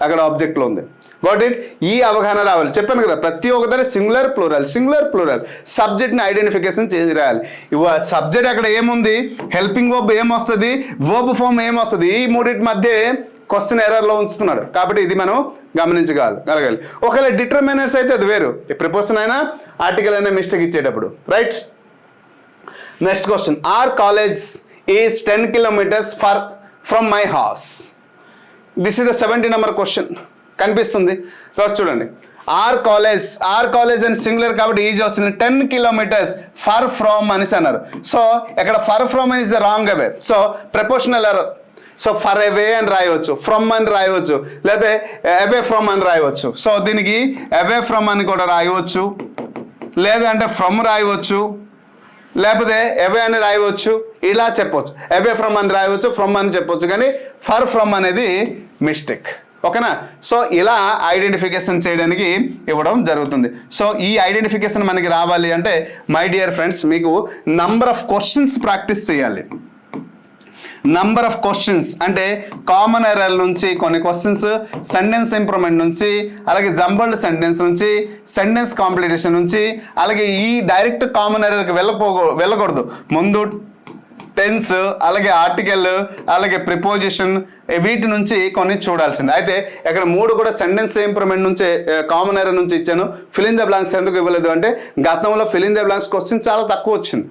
అక్కడ ఆబ్జెక్ట్లో ఉంది. Got it. ఈ అవగాహన రావాలి. చెప్పాను కదా, ప్రతి ఒక్కదాని సింగులర్ ప్లూరల్ సబ్జెక్ట్ని ఐడెంటిఫికేషన్ చేసి రాయాలి. సబ్జెక్ట్ అక్కడ ఏముంది? హెల్పింగ్ వర్బ్ ఏమొస్తుంది? వర్బ్ ఫామ్ ఏమొస్తుంది? ఈ మూడింటి మధ్య క్వశ్చన్ ఎర్రర్లో ఉంచుతున్నాడు. కాబట్టి ఇది మనం గమనించగలగాలి. ఒకవేళ డిటర్మినర్స్ అయితే అది వేరు. ప్రిపోజిషన్ అయినా ఆర్టికల్ అయినా మిస్టేక్ ఇచ్చేటప్పుడు. Right. Next question. Our college is 10 kilometers from my house. This is the 70 number question. కనిపిస్తుంది, రోజు చూడండి. ఆర్ కాలేజ్ అని సింగులర్ కాబట్టి ఈజీ వచ్చింది. 10 kilometers ఫర్ ఫ్రమ్ అనేసి అన్నారు. సో ఇక్కడ ఫర్ ఫ్రమ్ అని is the wrong away. So proportional error. So far away అని రాయవచ్చు, ఫ్రమ్ అని రాయవచ్చు, లేదా అవే ఫ్రమ్ అని రాయవచ్చు. సో దీనికి అవే ఫ్రమ్ అని కూడా రాయవచ్చు, లేదంటే ఫ్రమ్ రాయవచ్చు, లేకపోతే అవే అని రాయవచ్చు. ఇలా చెప్పవచ్చు. అవే ఫ్రమ్ అని రాయవచ్చు, ఫ్రమ్ అని చెప్పవచ్చు. కానీ ఫర్ ఫ్రమ్ అనేది మిస్టేక్. ఓకేనా. సో ఇలా ఐడెంటిఫికేషన్ చేయడానికి ఇవ్వడం జరుగుతుంది. సో ఈ ఐడెంటిఫికేషన్ మనకి రావాలి అంటే మై డియర్ ఫ్రెండ్స్ మీకు నంబర్ ఆఫ్ క్వశ్చన్స్ ప్రాక్టీస్ చేయాలి. నంబర్ ఆఫ్ క్వశ్చన్స్ అంటే కామన్ ఎర్రర్ నుంచి కొన్ని క్వశ్చన్స్, సెంటెన్స్ ఇంప్రూవ్మెంట్ నుంచి, అలాగే జంబల్డ్ సెంటెన్స్ నుంచి, సెంటెన్స్ కాంప్లికేషన్ నుంచి, అలాగే ఈ డైరెక్ట్ కామన్ ఎర్రర్కి వెళ్ళకూడదు. ముందు టెన్స్, అలాగే ఆర్టికల్, అలాగే ప్రిపోజిషన్, వీటి నుంచి కొన్ని చూడాల్సింది. అయితే ఇక్కడ 3 కూడా సెంటెన్స్ ఇంప్రూవ్మెంట్ నుంచి కామన్ ఎర్రర్ నుంచి ఇచ్చాను. ఫిల్ ఇన్ ద బ్లాంక్స్ ఎందుకు ఇవ్వలేదు అంటే గతంలో fill in the blanks question చాలా తక్కువ వచ్చింది.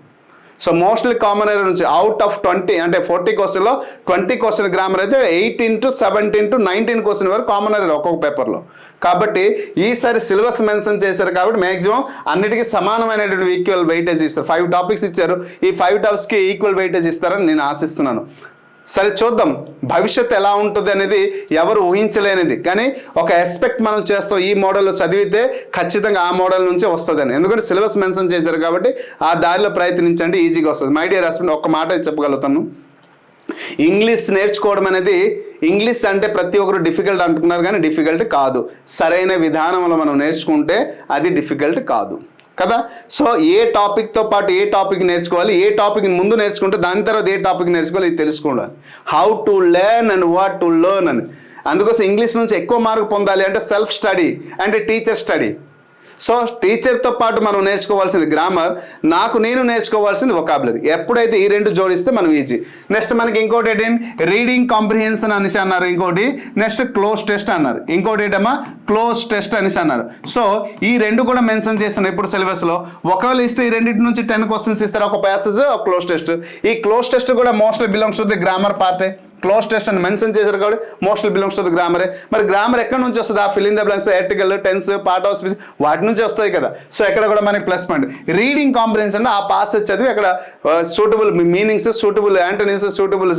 సో మోస్ట్లీ కామన్ ఎర్రర్ నుంచి అవుట్ ఆఫ్ 20 అంటే 40 క్వశ్చన్లో 20 క్వశ్చన్ గ్రామర్ అయితే 18 to 17 to 19 క్వశ్చన్ వరకు కామన్ ఎర్రర్ ఒక్కొక్క పేపర్లో. కాబట్టి ఈసారి సిలబస్ మెన్షన్ చేశారు కాబట్టి మ్యాక్సిమం అన్నిటికీ సమానమైనటువంటి ఈక్వల్ వెయిటేజ్ ఇస్తారు. 5 టాపిక్స్ ఇచ్చారు. ఈ 5 టాపిక్స్కి ఈక్వల్ వెయిటేజ్ ఇస్తారని నేను ఆశిస్తున్నాను. సరే చూద్దాం భవిష్యత్తు ఎలా ఉంటుంది అనేది ఎవరు ఊహించలేనిది. కానీ ఒక ఎస్పెక్ట్ మనం చేస్తాం, ఈ మోడల్లో చదివితే ఖచ్చితంగా ఆ మోడల్ నుంచే వస్తుందని. ఎందుకంటే సిలబస్ మెన్షన్ చేశారు కాబట్టి ఆ దారిలో ప్రయత్నించండి, ఈజీగా వస్తుంది. మై డియర్ హస్బెండ్ ఒక్క మాట చెప్పగలుగుతాను, ఇంగ్లీష్ నేర్చుకోవడం అనేది, ఇంగ్లీష్ అంటే ప్రతి ఒక్కరు డిఫికల్ట్ అంటున్నారు కానీ డిఫికల్ట్ కాదు. సరైన విధానంలో మనం నేర్చుకుంటే అది డిఫికల్ట్ కాదు కదా. సో ఏ టాపిక్తో పాటు ఏ టాపిక్ నేర్చుకోవాలి, ఏ టాపిక్ ముందు నేర్చుకుంటే దాని తర్వాత ఏ టాపిక్ నేర్చుకోవాలి ఇది తెలుసుకోవాలి. How to learn and what to learn అని. అందుకోసం ఇంగ్లీష్ నుంచి ఎక్కువ మార్కు పొందాలి అంటే సెల్ఫ్ స్టడీ అంటే టీచర్ స్టడీ. సో టీచర్తో పాటు మనం నేర్చుకోవాల్సింది గ్రామర్, నేను నేర్చుకోవాల్సింది వొకాబులరీ. ఎప్పుడైతే ఈ 2 జోడిస్తే మనం ఈజీ. నెక్స్ట్ మనకి ఇంకోటి ఏంటి, రీడింగ్ కాంప్రిహెన్షన్ అనేసి అన్నారు. ఇంకోటి నెక్స్ట్ క్లోజ్ టెస్ట్ అన్నారు. ఇంకోటి ఏంటమ్మా క్లోజ్ టెస్ట్ అనేసి అన్నారు. సో ఈ 2 కూడా మెన్షన్ చేస్తున్నారు ఇప్పుడు సిలబస్లో. ఒకవేళ ఇస్తే ఈ 2 నుంచి 10 క్వశ్చన్స్ ఇస్తారు, ఒక ప్యాసేజ్, ఒక క్లోజ్ టెస్ట్. ఈ క్లోజ్ టెస్ట్ కూడా mostly belongs to the grammar పార్టే. క్లోజ్ టెస్ట్ అని మెన్షన్ చేశారు కాబట్టి మోస్ట్లీ బిలాంగ్స్ టు ది గ్రామరే. మరి గ్రామర్ ఎక్కడి నుంచి వస్తుంది? ఆ fill in the blanks, article, tense, part of speech వాటి నుంచి వస్తాయి కదా. సో ఎక్కడ కూడా మనకి ప్లస్ పాయింట్. రీడింగ్ కాంప్రిహెన్షన్ ఆ పాసేజ్ చదివి అక్కడ suitable meanings, suitable antonyms, suitable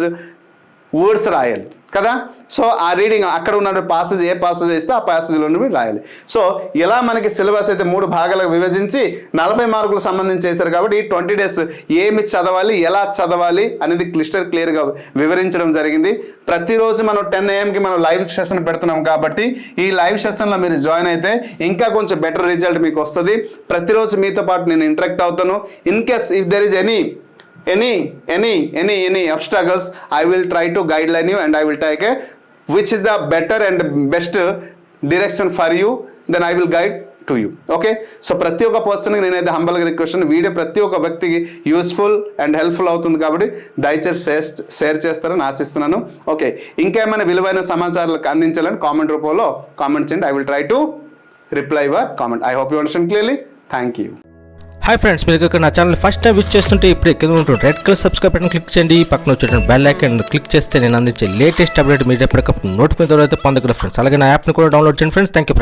words రాయాలి కదా. సో ఆ రీడింగ్ అక్కడ ఉన్న పాసేజ్, ఏ పాసేజ్ ఇస్తే ఆ పాసేజ్లోనే రాయాలి. సో ఇలా మనకి సిలబస్ అయితే 3 భాగాలకు విభజించి 40 మార్కులకు సంబంధించి చేశారు కాబట్టి ఈ 20 days ఏమి చదవాలి, ఎలా చదవాలి అనేది క్లియర్గా వివరించడం జరిగింది. ప్రతిరోజు మనం 10 AM మనం లైవ్ సెషన్ పెడుతున్నాం కాబట్టి ఈ లైవ్ సెషన్లో మీరు జాయిన్ అయితే ఇంకా కొంచెం బెటర్ రిజల్ట్ మీకు వస్తుంది. ప్రతిరోజు మీతో పాటు నేను ఇంటరాక్ట్ అవుతాను. In case if there is any obstacles, I will try to guideline you and I will take which is the better and best direction for you, then I will guide to you. Okay. So ప్రతి ఒక్క పర్సన్కి నేనైతే హంబల్గా request, video ప్రతి ఒక్క వ్యక్తికి useful and helpful అవుతుంది కాబట్టి దయచేసి షేర్ చేస్తారని ఆశిస్తున్నాను. ఓకే, ఇంకేమైనా విలువైన సమాచారాలకు అందించాలని కామెంట్ రూపంలో కామెంట్ చేయండి. I will try to reply your comment. I hope you understand clearly. Thank you. Hi friends, మీరు ఇక్కడ నా ఛానల్ ఫస్ట్ టైం విజిట్ చేస్తుంటే ఇప్పుడు కింద ఉంటుంది red colour subscribe button click చేయండి. పక్కన వచ్చే బెల్ ఐకాన్ క్లిక్ చేస్తే నేను అందించే లేటెస్ట్ అప్డేట్ మీరు ఎప్పటికప్పుడు నోటిఫికేషన్ ద్వారా అయితే పొందగలరు ఫ్రెండ్స్. అలాగే నా యాప్ని కూడా డౌన్లోడ్ చేయండి ఫ్రెండ్స్. Thank you.